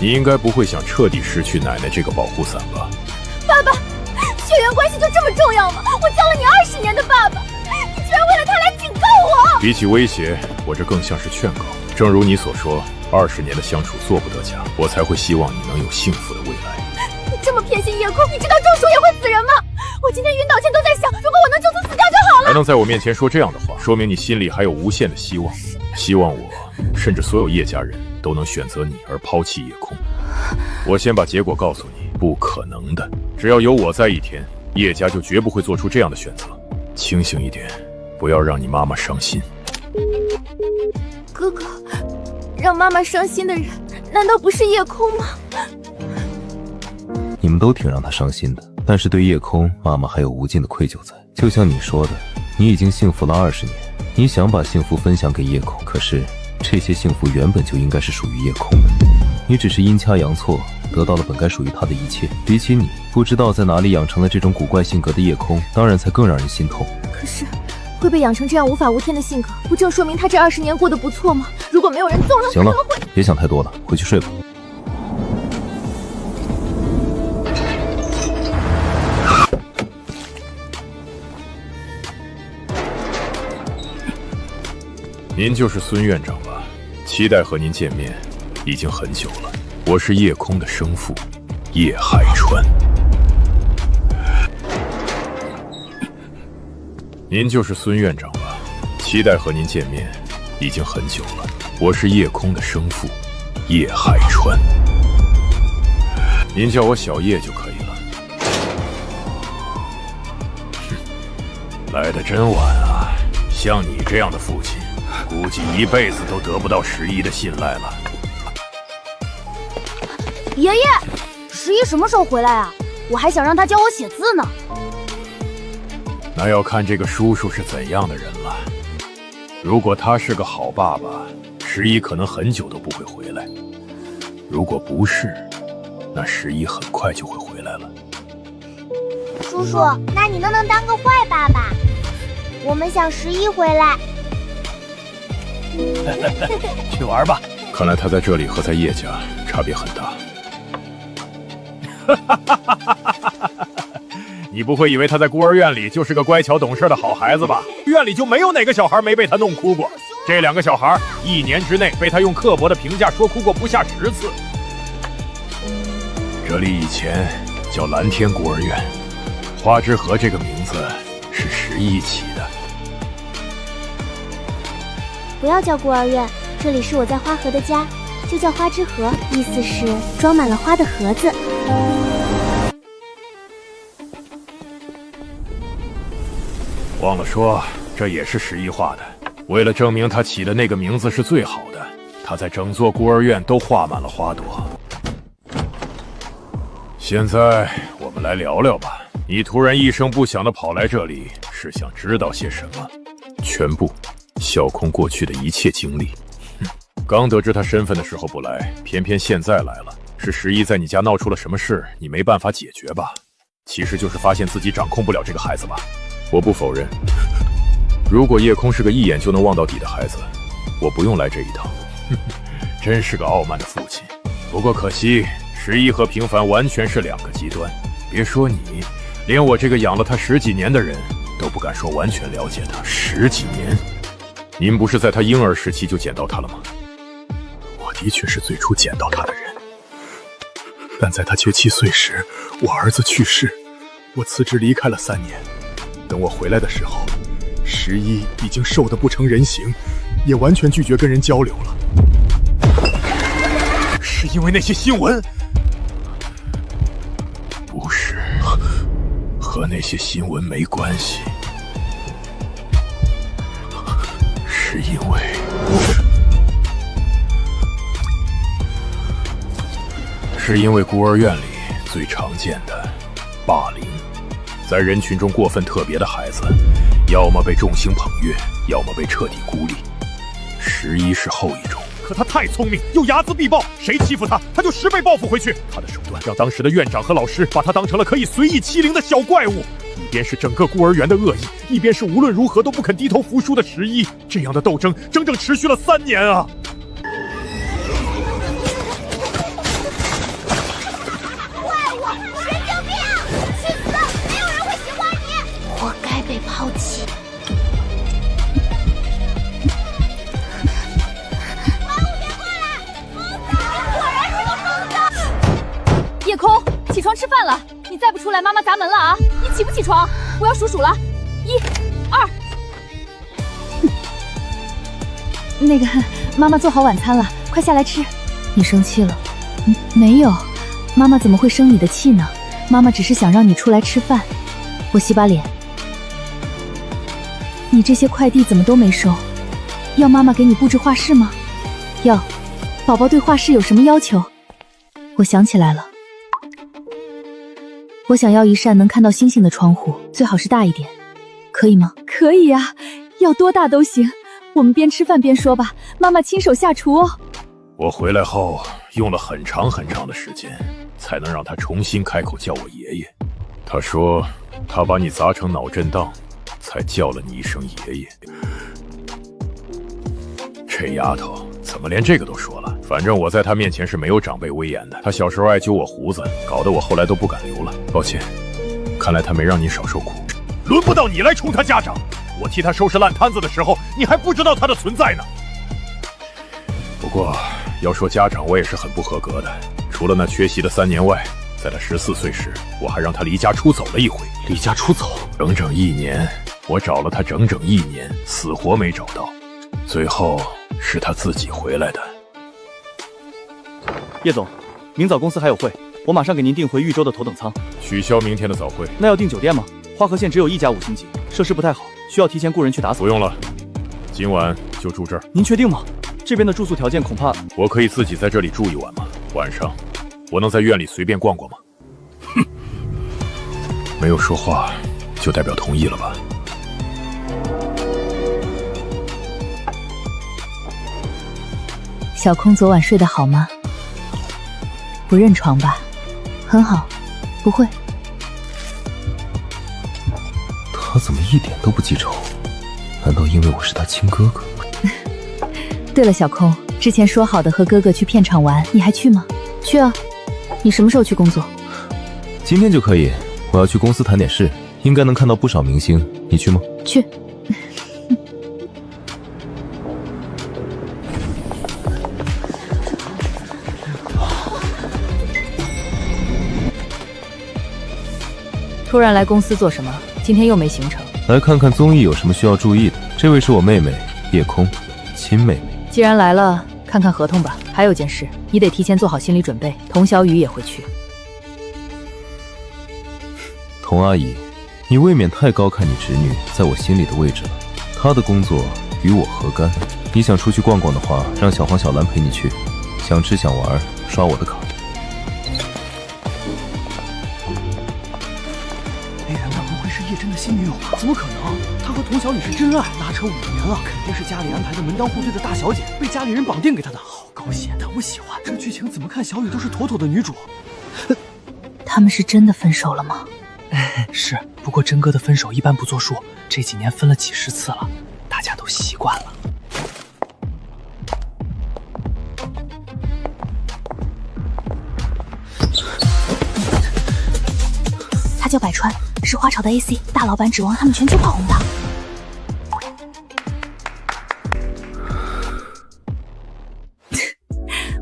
[SPEAKER 3] 你应该不会想彻底失去奶奶这个保护伞吧？
[SPEAKER 2] 爸爸，血缘关系就这么重要吗？我教了你20年的爸爸，你居然为了他来警告我！
[SPEAKER 3] 比起威胁，我这更像是劝告。正如你所说，20年的相处做不得假，我才会希望你能有幸福的未来。
[SPEAKER 2] 你这么偏心夜空，你知道中暑也会死人吗？我今天晕倒前都在想，如果我能就此死掉就好了。
[SPEAKER 3] 还能在我面前说这样的话，说明你心里还有无限的希望，希望我，甚至所有叶家人都能选择你而抛弃夜空。我先把结果告诉你，不可能的。只要有我在一天，叶家就绝不会做出这样的选择。清醒一点，不要让你妈妈伤心。
[SPEAKER 2] 哥哥，让妈妈伤心的人，难道不是夜空吗？
[SPEAKER 8] 你们都挺让她伤心的，但是对夜空，妈妈还有无尽的愧疚在。就像你说的，你已经幸福了20年，你想把幸福分享给夜空，可是这些幸福原本就应该是属于夜空的，你只是阴差阳错得到了本该属于他的一切。比起你不知道在哪里养成了这种古怪性格的夜空，当然才更让人心痛。
[SPEAKER 2] 可是会被养成这样无法无天的性格，不正说明他这20年过得不错吗？如果没有人纵容，
[SPEAKER 8] 行了，别想太多了，回去睡吧。
[SPEAKER 3] 您就是孙院长吧？期待和您见面，已经很久了。我是夜空的生父，叶海川。您就是孙院长吧？期待和您见面，已经很久了。我是夜空的生父，叶海川。您叫我小叶就可以了。来得真晚啊！像你这样的父亲，估计一辈子都得不到11的信赖了。
[SPEAKER 9] 爷爷，11什么时候回来啊？我还想让他教我写字呢。
[SPEAKER 3] 那要看这个叔叔是怎样的人了。如果他是个好爸爸，11可能很久都不会回来；如果不是，那11很快就会回来了。
[SPEAKER 9] 叔叔，那你能当个坏爸爸？我们想11回来。
[SPEAKER 6] 去玩吧。
[SPEAKER 3] 看来他在这里和在叶家差别很大。你不会以为他在孤儿院里就是个乖巧懂事的好孩子吧？院里就没有哪个小孩没被他弄哭过。这2个小孩1年之内被他用刻薄的评价说哭过不下10次。这里以前叫蓝天孤儿院，花之河这个名字是11起的。
[SPEAKER 9] 不要叫孤儿院，这里是我在花河的家，就叫花之河，意思是装满了花的盒子。
[SPEAKER 3] 忘了说，这也是11画的。为了证明他起的那个名字是最好的，他在整座孤儿院都画满了花朵。现在我们来聊聊吧。你突然一声不响地跑来这里，是想知道些什么？全部，小空过去的一切经历。刚得知他身份的时候不来，偏偏现在来了。是11在你家闹出了什么事，你没办法解决吧？其实就是发现自己掌控不了这个孩子吧。我不否认，如果夜空是个一眼就能望到底的孩子，我不用来这一套。真是个傲慢的父亲。不过可惜，11和平凡完全是2个极端。别说你，连我这个养了他10几年的人都不敢说完全了解他。10几年？您不是在他婴儿时期就捡到他了吗？
[SPEAKER 10] 我的确是最初捡到他的人，但在他却7岁时，我儿子去世，我辞职离开了3年。等我回来的时候，11已经瘦得不成人形，也完全拒绝跟人交流了。是因为那些新闻？
[SPEAKER 3] 不是，和那些新闻没关系，是因为孤儿院里最常见的霸凌。在人群中过分特别的孩子，要么被众星捧月，要么被彻底孤立。11是后一种。
[SPEAKER 10] 可他太聪明，又睚眦必报，谁欺负他，他就10倍报复回去。他的手段让当时的院长和老师把他当成了可以随意欺凌的小怪物。一边是整个孤儿园的恶意，一边是无论如何都不肯低头服输的11。这样的斗争整整持续了3年啊！
[SPEAKER 4] 床吃饭了，你再不出来，妈妈砸门了啊！你起不起床？我要数了，1、2。
[SPEAKER 1] 那个，妈妈做好晚餐了，快下来吃。你生气了？没有，妈妈怎么会生你的气呢？妈妈只是想让你出来吃饭。我洗把脸。你这些快递怎么都没收？要妈妈给你布置画室吗？要。宝宝对画室有什么要求？我想起来了，我想要一扇能看到星星的窗户，最好是大一点，可以吗？
[SPEAKER 4] 可以啊，要多大都行。我们边吃饭边说吧，妈妈亲手下厨哦。
[SPEAKER 3] 我回来后用了很长很长的时间，才能让他重新开口叫我爷爷。他说他把你砸成脑震荡，才叫了你一声爷爷。这丫头怎么连这个都说了？反正我在他面前是没有长辈威严的。他小时候爱揪我胡子，搞得我后来都不敢留了。抱歉，看来他没让你少受苦。轮不到你来充他家长。我替他收拾烂摊子的时候，你还不知道他的存在呢。不过要说家长，我也是很不合格的。除了那缺席的3年外，在他14岁时，我还让他离家出走了一回。
[SPEAKER 7] 离家出走？
[SPEAKER 3] 整整1年，我找了他整整1年，死活没找到。最后是他自己回来的。
[SPEAKER 6] 叶总，明早公司还有会，我马上给您订回豫州的头等舱。
[SPEAKER 3] 取消明天的早会。
[SPEAKER 6] 那要订酒店吗？花河县只有1家5星级，设施不太好，需要提前雇人去打扫。
[SPEAKER 3] 不用了，今晚就住这儿。
[SPEAKER 6] 您确定吗？这边的住宿条件恐怕……
[SPEAKER 3] 我可以自己在这里住一晚吗？晚上我能在院里随便逛逛吗？哼，没有说话就代表同意了吧？
[SPEAKER 1] 小空昨晚睡得好吗？不认床吧？很好，不会。
[SPEAKER 8] 他怎么一点都不记仇？难道因为我是他亲哥哥？
[SPEAKER 1] 对了，小空，之前说好的和哥哥去片场玩，你还去吗？去啊。你什么时候去工作？
[SPEAKER 8] 今天就可以。我要去公司谈点事，应该能看到不少明星。你去吗？
[SPEAKER 1] 去。突然来公司做什么？今天又没行程。
[SPEAKER 8] 来看看综艺有什么需要注意的。这位是我妹妹叶空，亲妹妹。
[SPEAKER 1] 既然来了，看看合同吧。还有件事，你得提前做好心理准备。童小雨也会去。
[SPEAKER 8] 童阿姨，你未免太高看你侄女在我心里的位置了。她的工作与我何干？你想出去逛逛的话，让小黄、小蓝陪你去。想吃想玩，刷我的卡。
[SPEAKER 11] 叶真的新女友吧？怎么可能？他和童小雨是真爱，拉扯5年了，肯定是家里安排的门当户对的大小姐，被家里人绑定给他的。好狗血，但我喜欢。这剧情怎么看小雨都是妥妥的女主。
[SPEAKER 1] 他们是真的分手了吗？
[SPEAKER 11] 是，不过真哥的分手一般不作数，这几年分了几10次了，大家都习惯了。
[SPEAKER 9] 他叫百川，是花潮的 AC， 大老板指望他们全球爆红的。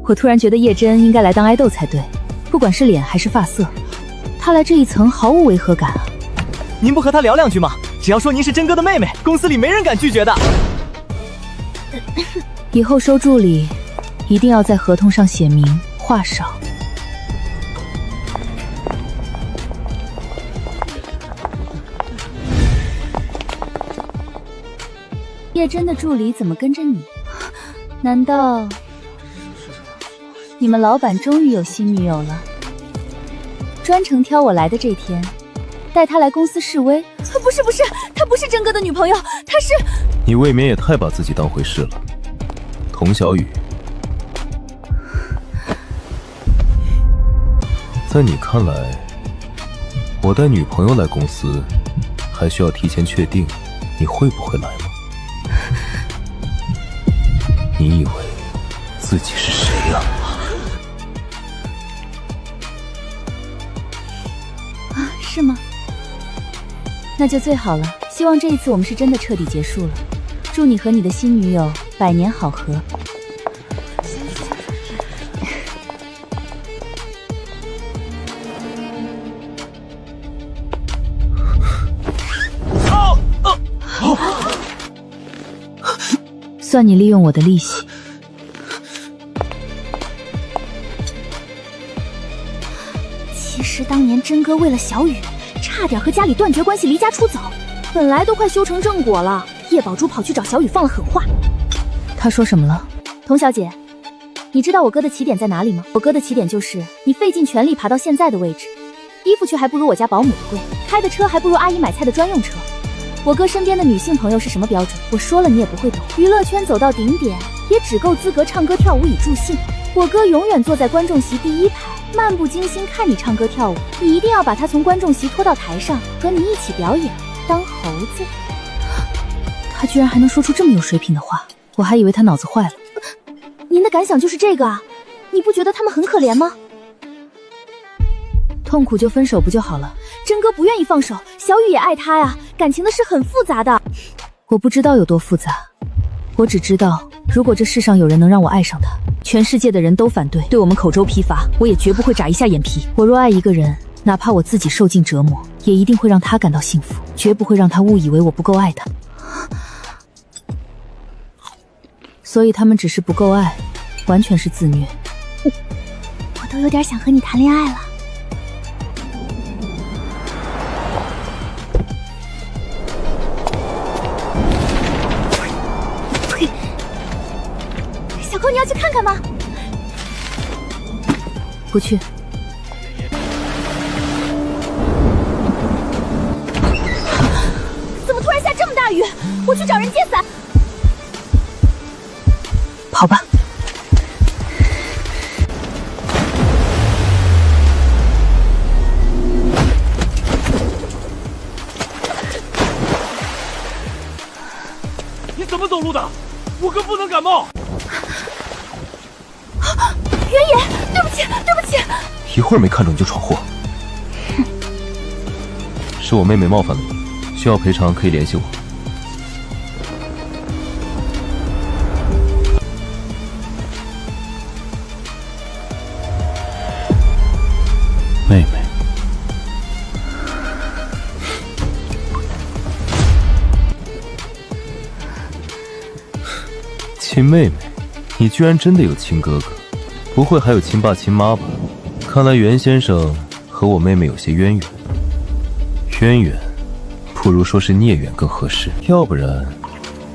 [SPEAKER 1] 我突然觉得叶真应该来当爱豆才对，不管是脸还是发色，她来这一层毫无违和感啊。
[SPEAKER 11] 您不和他聊2句吗？只要说您是真哥的妹妹，公司里没人敢拒绝的。
[SPEAKER 1] 以后收助理一定要在合同上写明话少。叶真的助理怎么跟着你？难道你们老板终于有新女友了？专程挑我来的这天，带她来公司示威？
[SPEAKER 2] 不是，她不是真哥的女朋友，她是……
[SPEAKER 8] 你未免也太把自己当回事了，童小雨。在你看来，我带女朋友来公司，还需要提前确定你会不会来吗？你以为自己是谁啊？
[SPEAKER 1] 啊，是吗？那就最好了。希望这一次我们是真的彻底结束了。祝你和你的新女友百年好合。算你利用我的利息。
[SPEAKER 2] 其实当年真哥为了小雨，差点和家里断绝关系，离家出走，本来都快修成正果了。叶宝珠跑去找小雨放了狠话。
[SPEAKER 1] 他说什么了？
[SPEAKER 2] 童小姐，你知道我哥的起点在哪里吗？我哥的起点就是你费尽全力爬到现在的位置，衣服却还不如我家保姆的贵，开的车还不如阿姨买菜的专用车。我哥身边的女性朋友是什么标准？我说了你也不会懂。娱乐圈走到顶点，也只够资格唱歌跳舞以助兴。我哥永远坐在观众席第1排，漫不经心看你唱歌跳舞，你一定要把他从观众席拖到台上，和你一起表演，当猴子。
[SPEAKER 1] 他居然还能说出这么有水平的话，我还以为他脑子坏了。
[SPEAKER 2] 您的感想就是这个啊？你不觉得他们很可怜吗？
[SPEAKER 1] 痛苦就分手不就好了？
[SPEAKER 2] 真哥不愿意放手，小雨也爱他呀，感情的事很复杂的。
[SPEAKER 1] 我不知道有多复杂，我只知道，如果这世上有人能让我爱上他，全世界的人都反对，对我们口诛笔伐，我也绝不会眨一下眼皮。我若爱一个人，哪怕我自己受尽折磨，也一定会让他感到幸福，绝不会让他误以为我不够爱他。所以他们只是不够爱，完全是自虐。
[SPEAKER 2] 我都有点想和你谈恋爱了。小寇，你要去看看吗？
[SPEAKER 1] 不去。
[SPEAKER 2] 怎么突然下这么大雨？我去找人借伞。
[SPEAKER 1] 跑吧。
[SPEAKER 6] 你怎么走路的？我哥不能感冒。
[SPEAKER 2] 原野，对不起，对不起。
[SPEAKER 8] 一会儿没看中你就闯祸。是我妹妹冒犯了你，需要赔偿可以联系我。妹妹，亲妹妹，你居然真的有亲哥哥，不会还有亲爸亲妈吧？看来袁先生和我妹妹有些渊源，渊源不如说是孽缘更合适，要不然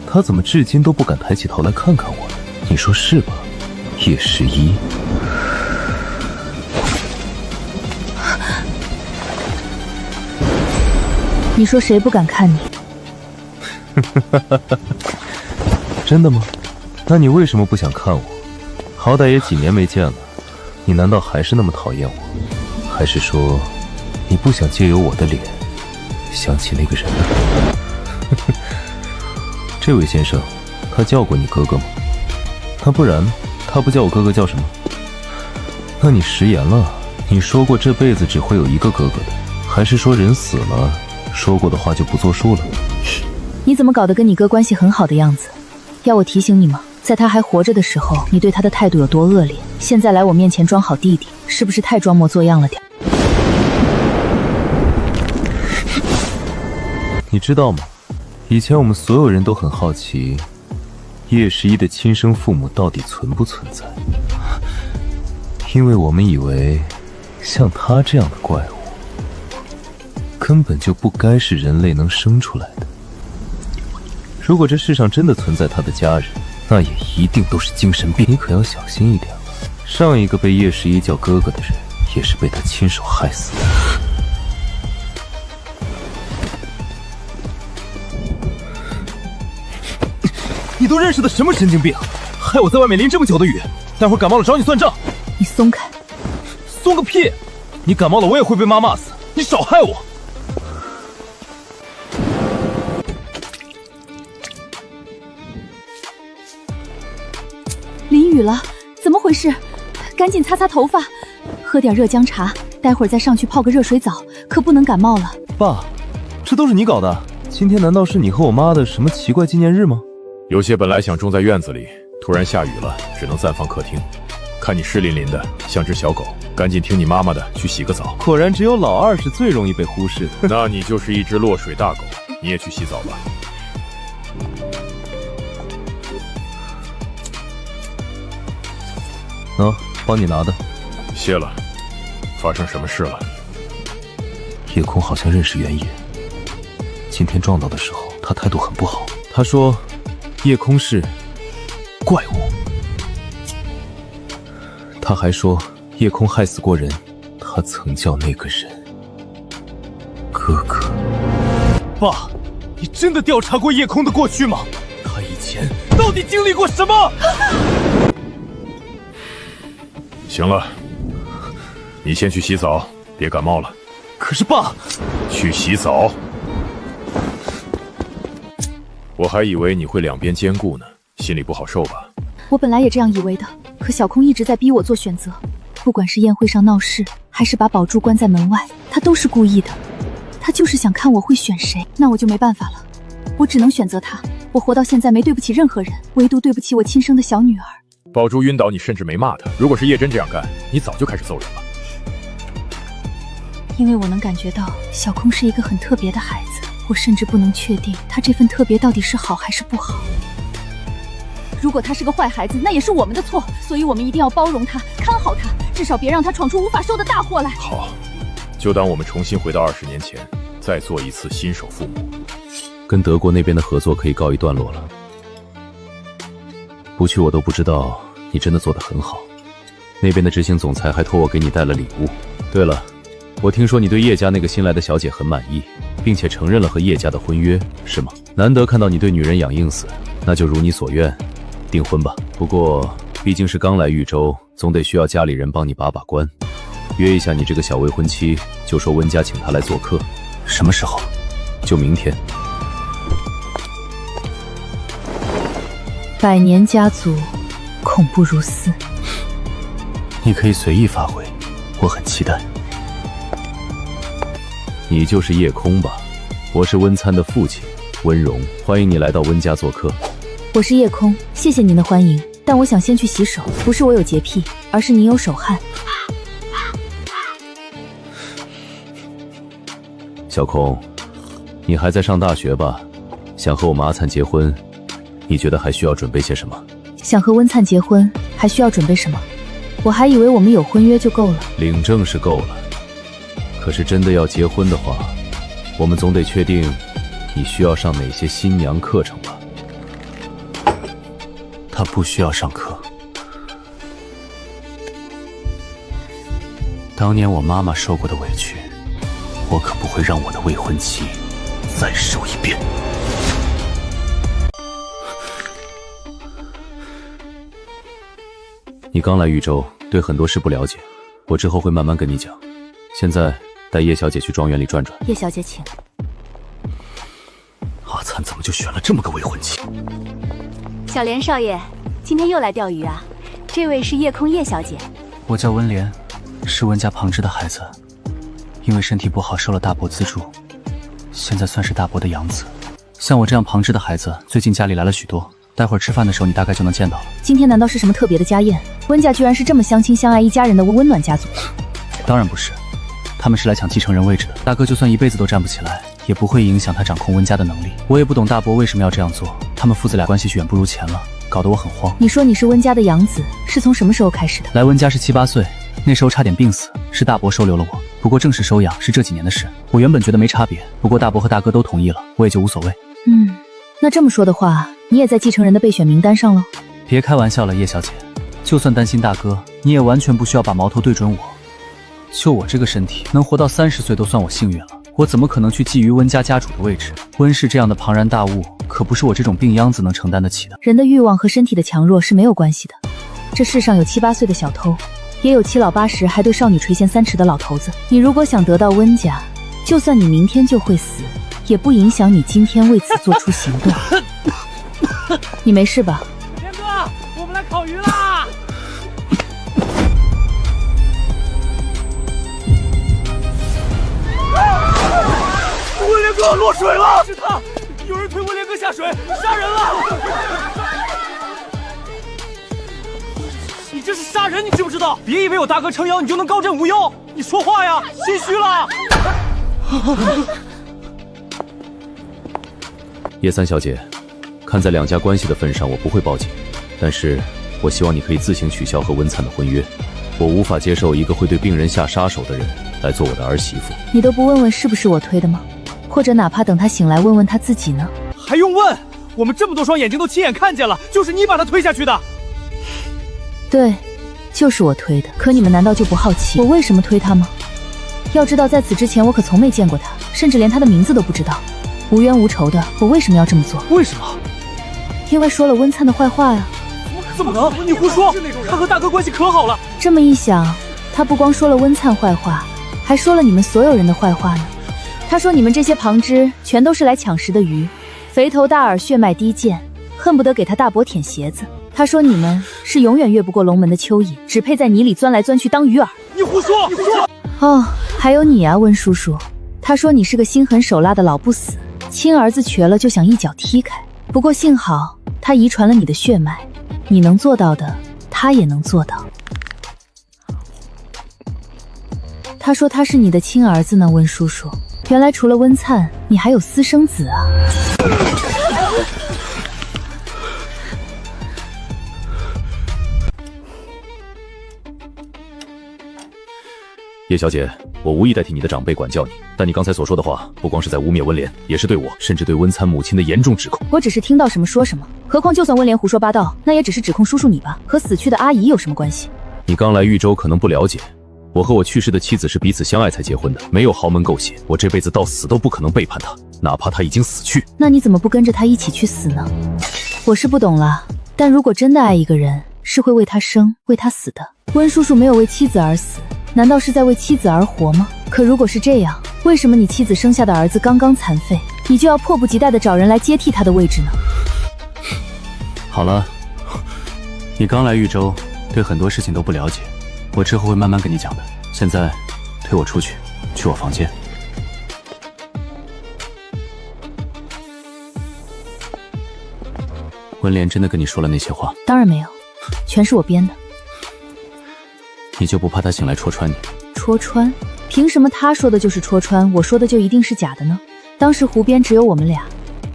[SPEAKER 8] 他怎么至今都不敢抬起头来看看我呢？你说是吧，叶十一？
[SPEAKER 1] 你说谁不敢看你？
[SPEAKER 8] 真的吗？那你为什么不想看我？好歹也几年没见了，你难道还是那么讨厌我？还是说你不想借由我的脸想起那个人呢？这位先生，他叫过你哥哥吗？那不然他不叫我哥哥叫什么？那你食言了，你说过这辈子只会有一个哥哥的，还是说人死了说过的话就不作数了？
[SPEAKER 1] 你怎么搞得跟你哥关系很好的样子？要我提醒你吗？在他还活着的时候，你对他的态度有多恶劣，现在来我面前装好弟弟，是不是太装模作样了点？
[SPEAKER 8] 你知道吗？以前我们所有人都很好奇，叶十一的亲生父母到底存不存在，因为我们以为像他这样的怪物根本就不该是人类能生出来的。如果这世上真的存在他的家人，那也一定都是精神病。你可要小心一点了。上一个被叶十一叫哥哥的人，也是被他亲手害死的。你都认识的什么神经病？害我在外面淋这么久的雨，待会儿感冒了找你算账。
[SPEAKER 1] 你松开！
[SPEAKER 8] 松个屁！你感冒了我也会被妈骂死，你少害我！
[SPEAKER 1] 淋雨了，怎么回事？赶紧擦擦头发，喝点热姜茶，待会儿再上去泡个热水澡，可不能感冒了。
[SPEAKER 8] 爸，这都是你搞的？今天难道是你和我妈的什么奇怪纪念日吗？
[SPEAKER 3] 有些本来想种在院子里，突然下雨了，只能暂放客厅。看你湿淋淋的，像只小狗，赶紧听你妈妈的，去洗个澡。
[SPEAKER 8] 果然只有老二是最容易被忽视的。
[SPEAKER 3] 那你就是一只落水大狗，你也去洗澡吧。
[SPEAKER 8] 喏，帮你拿的。
[SPEAKER 3] 谢了。发生什么事了？
[SPEAKER 8] 叶空好像认识原野，今天撞到的时候，他态度很不好。他说，叶空是怪物。他还说，叶空害死过人，他曾叫那个人哥哥。
[SPEAKER 6] 爸，你真的调查过叶空的过去吗？他以前到底经历过什么？
[SPEAKER 3] 行了，你先去洗澡，别感冒了。
[SPEAKER 6] 可是爸，
[SPEAKER 3] 去洗澡。我还以为你会两边兼顾呢，心里不好受吧？
[SPEAKER 1] 我本来也这样以为的，可小空一直在逼我做选择，不管是宴会上闹事，还是把宝珠关在门外，他都是故意的。他就是想看我会选谁，那我就没办法了，我只能选择他。我活到现在没对不起任何人，唯独对不起我亲生的小女儿。
[SPEAKER 3] 宝珠晕倒，你甚至没骂她。如果是叶真这样干，你早就开始揍人了。
[SPEAKER 1] 因为我能感觉到小空是一个很特别的孩子，我甚至不能确定他这份特别到底是好还是不好。如果他是个坏孩子，那也是我们的错，所以我们一定要包容他，看好他，至少别让他闯出无法收的大祸来。
[SPEAKER 3] 好，就当我们重新回到20年前，再做一次新手父母。
[SPEAKER 7] 跟德国那边的合作可以告一段落了。不去我都不知道你真的做得很好。那边的执行总裁还托我给你带了礼物。对了，我听说你对叶家那个新来的小姐很满意，并且承认了和叶家的婚约，是吗？难得看到你对女人养硬死，那就如你所愿，订婚吧。不过毕竟是刚来豫州，总得需要家里人帮你把把关，约一下你这个小未婚妻，就说温家请她来做客。什么时候？就明天。
[SPEAKER 1] 百年家族，恐怖如斯。
[SPEAKER 7] 你可以随意发挥，我很期待。你就是叶空吧？我是温参的父亲，温荣，欢迎你来到温家做客。
[SPEAKER 1] 我是叶空，谢谢您的欢迎，但我想先去洗手，不是我有洁癖，而是您有手汗。
[SPEAKER 7] 小空，你还在上大学吧？想和我们阿灿结婚，你觉得还需要准备些什么？
[SPEAKER 1] 想和温灿结婚，还需要准备什么？我还以为我们有婚约就够了。
[SPEAKER 7] 领证是够了，可是真的要结婚的话，我们总得确定你需要上哪些新娘课程吧？他不需要上课。当年我妈妈受过的委屈，我可不会让我的未婚妻再受一遍。你刚来豫州，对很多事不了解，我之后会慢慢跟你讲。现在带叶小姐去庄园里转转。
[SPEAKER 1] 叶小姐，请。
[SPEAKER 7] 阿灿怎么就选了这么个未婚妻？
[SPEAKER 2] 小莲少爷，今天又来钓鱼啊？这位是叶空叶小姐。
[SPEAKER 11] 我叫温莲，是温家旁支的孩子，因为身体不好受了大伯资助，现在算是大伯的养子。像我这样旁支的孩子，最近家里来了许多。待会儿吃饭的时候，你大概就能见到了。
[SPEAKER 1] 今天难道是什么特别的家宴？温家居然是这么相亲相爱一家人的温暖家族？
[SPEAKER 11] 当然不是，他们是来抢继承人位置的。大哥就算一辈子都站不起来，也不会影响他掌控温家的能力。我也不懂大伯为什么要这样做，他们父子俩关系远不如前了，搞得我很慌。
[SPEAKER 1] 你说你是温家的养子，是从什么时候开始的？
[SPEAKER 11] 来温家是7、8岁，那时候差点病死，是大伯收留了我。不过正式收养是这几年的事，我原本觉得没差别，不过大伯和大哥都同意了，我也就无所谓。
[SPEAKER 1] 那这么说的话，你也在继承人的备选名单上了？
[SPEAKER 11] 别开玩笑了，叶小姐，就算担心大哥，你也完全不需要把矛头对准我。就我这个身体，能活到30岁都算我幸运了。我怎么可能去觊觎温家家主的位置？温氏这样的庞然大物，可不是我这种病秧子能承担得起的。
[SPEAKER 1] 人的欲望和身体的强弱是没有关系的。这世上有7、8岁的小偷，也有7老8十还对少女垂涎3尺的老头子。你如果想得到温家，就算你明天就会死，也不影响你今天为此做出行动。你没事吧？
[SPEAKER 6] 天哥，我们来烤鱼啦！温连哥落水了！是他，有人推温连哥下水，杀人了！你这是杀人，你知不知道？别以为有大哥撑腰你就能高枕无忧，你说话呀，心虚了。
[SPEAKER 7] 叶三小姐，看在两家关系的份上，我不会报警，但是我希望你可以自行取消和温灿的婚约。我无法接受一个会对病人下杀手的人来做我的儿媳妇。
[SPEAKER 1] 你都不问问是不是我推的吗？或者哪怕等他醒来问问他自己呢？
[SPEAKER 6] 还用问？我们这么多双眼睛都亲眼看见了，就是你把他推下去的。
[SPEAKER 1] 对，就是我推的。可你们难道就不好奇我为什么推他吗？要知道在此之前我可从没见过他，甚至连他的名字都不知道。无冤无仇的，我为什么要这么做？
[SPEAKER 11] 为什么？
[SPEAKER 1] 因为说了温灿的坏话呀。
[SPEAKER 11] 怎么能？你胡说！他和大哥关系可好了。
[SPEAKER 1] 这么一想，他不光说了温灿坏话，还说了你们所有人的坏话呢。他说你们这些旁支全都是来抢食的鱼，肥头大耳，血脉低贱，恨不得给他大伯舔鞋子。他说你们是永远越不过龙门的蚯蚓，只配在泥里钻来钻去当鱼饵。
[SPEAKER 11] 你胡说！你胡说！
[SPEAKER 1] 哦，还有你啊，温叔叔。他说你是个心狠手辣的老不死，亲儿子瘸了就想一脚踢开。不过幸好他遗传了你的血脉，你能做到的，他也能做到。他说他是你的亲儿子呢，温叔叔。原来除了温灿，你还有私生子啊！
[SPEAKER 7] 叶小姐，我无意代替你的长辈管教你，但你刚才所说的话，不光是在污蔑温莲，也是对我，甚至对温灿母亲的严重指控。
[SPEAKER 1] 我只是听到什么说什么，何况就算温莲胡说八道，那也只是指控叔叔你吧，和死去的阿姨有什么关系？
[SPEAKER 7] 你刚来豫州可能不了解，我和我去世的妻子是彼此相爱才结婚的，没有豪门勾结，我这辈子到死都不可能背叛她，哪怕她已经死去。
[SPEAKER 1] 那你怎么不跟着她一起去死呢？我是不懂了，但如果真的爱一个人，是会为他生，为他死的。温叔叔没有为妻子而死，难道是在为妻子而活吗？可如果是这样，为什么你妻子生下的儿子刚刚残废，你就要迫不及待地找人来接替他的位置呢？
[SPEAKER 7] 好了，你刚来豫州，对很多事情都不了解，我之后会慢慢跟你讲的。现在推我出去，去我房间。温莲真的跟你说了那些话？
[SPEAKER 1] 当然没有，全是我编的。
[SPEAKER 7] 你就不怕他醒来戳穿你？
[SPEAKER 1] 戳穿？凭什么他说的就是戳穿，我说的就一定是假的呢？当时湖边只有我们俩，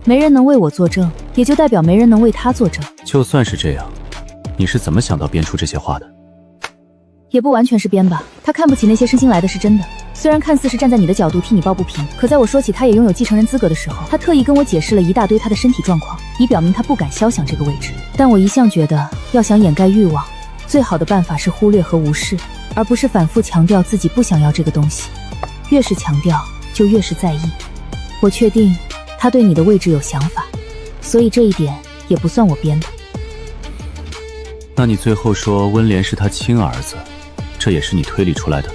[SPEAKER 1] 没人能为我作证，也就代表没人能为他作证。
[SPEAKER 7] 就算是这样，你是怎么想到编出这些话的？
[SPEAKER 1] 也不完全是编吧，他看不起那些生新来的是真的。虽然看似是站在你的角度替你抱不平，可在我说起他也拥有继承人资格的时候，他特意跟我解释了一大堆他的身体状况，以表明他不敢肖想这个位置。但我一向觉得，要想掩盖欲望，最好的办法是忽略和无视，而不是反复强调自己不想要这个东西。越是强调，就越是在意。我确定他对你的位置有想法，所以这一点也不算我编的。
[SPEAKER 7] 那你最后说温莲是他亲儿子，这也是你推理出来的？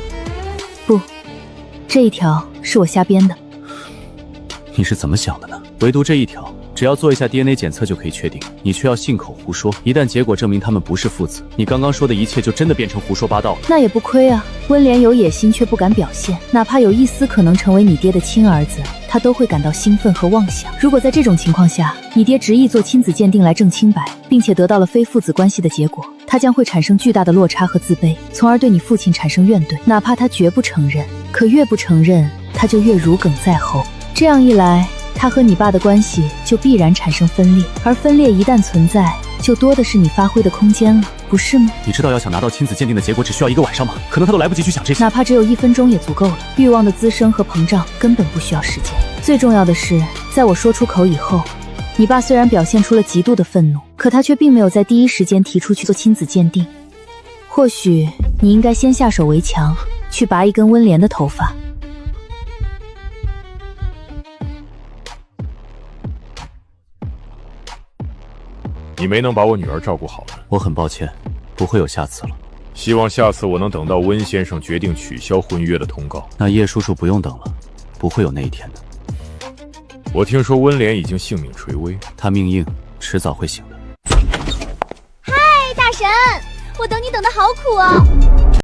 [SPEAKER 1] 不，这一条是我瞎编的。
[SPEAKER 7] 你是怎么想的呢？唯独这一条，只要做一下 DNA 检测就可以确定，你却要信口胡说。一旦结果证明他们不是父子，你刚刚说的一切就真的变成胡说八道了。
[SPEAKER 1] 那也不亏啊，温莲有野心却不敢表现，哪怕有一丝可能成为你爹的亲儿子，他都会感到兴奋和妄想。如果在这种情况下，你爹执意做亲子鉴定来证清白，并且得到了非父子关系的结果，他将会产生巨大的落差和自卑，从而对你父亲产生怨怼。哪怕他绝不承认，可越不承认，他就越如鲠在喉。这样一来，他和你爸的关系就必然产生分裂，而分裂一旦存在，就多的是你发挥的空间了，不是吗？
[SPEAKER 7] 你知道要想拿到亲子鉴定的结果只需要1个晚上吗？可能他都来不及去想这些。
[SPEAKER 1] 哪怕只有1分钟也足够了。欲望的滋生和膨胀根本不需要时间。最重要的是，在我说出口以后，你爸虽然表现出了极度的愤怒，可他却并没有在第一时间提出去做亲子鉴定。或许你应该先下手为强，去拔一根温莲的头发。
[SPEAKER 3] 你没能把我女儿照顾好了，
[SPEAKER 7] 我很抱歉，不会有下次了。
[SPEAKER 3] 希望下次我能等到温先生决定取消婚约的通告。
[SPEAKER 7] 那叶叔叔不用等了，不会有那一天的。
[SPEAKER 3] 我听说温莲已经性命垂危，
[SPEAKER 7] 她命硬，迟早会醒的。
[SPEAKER 2] 嗨，大神，我等你等得好苦哦。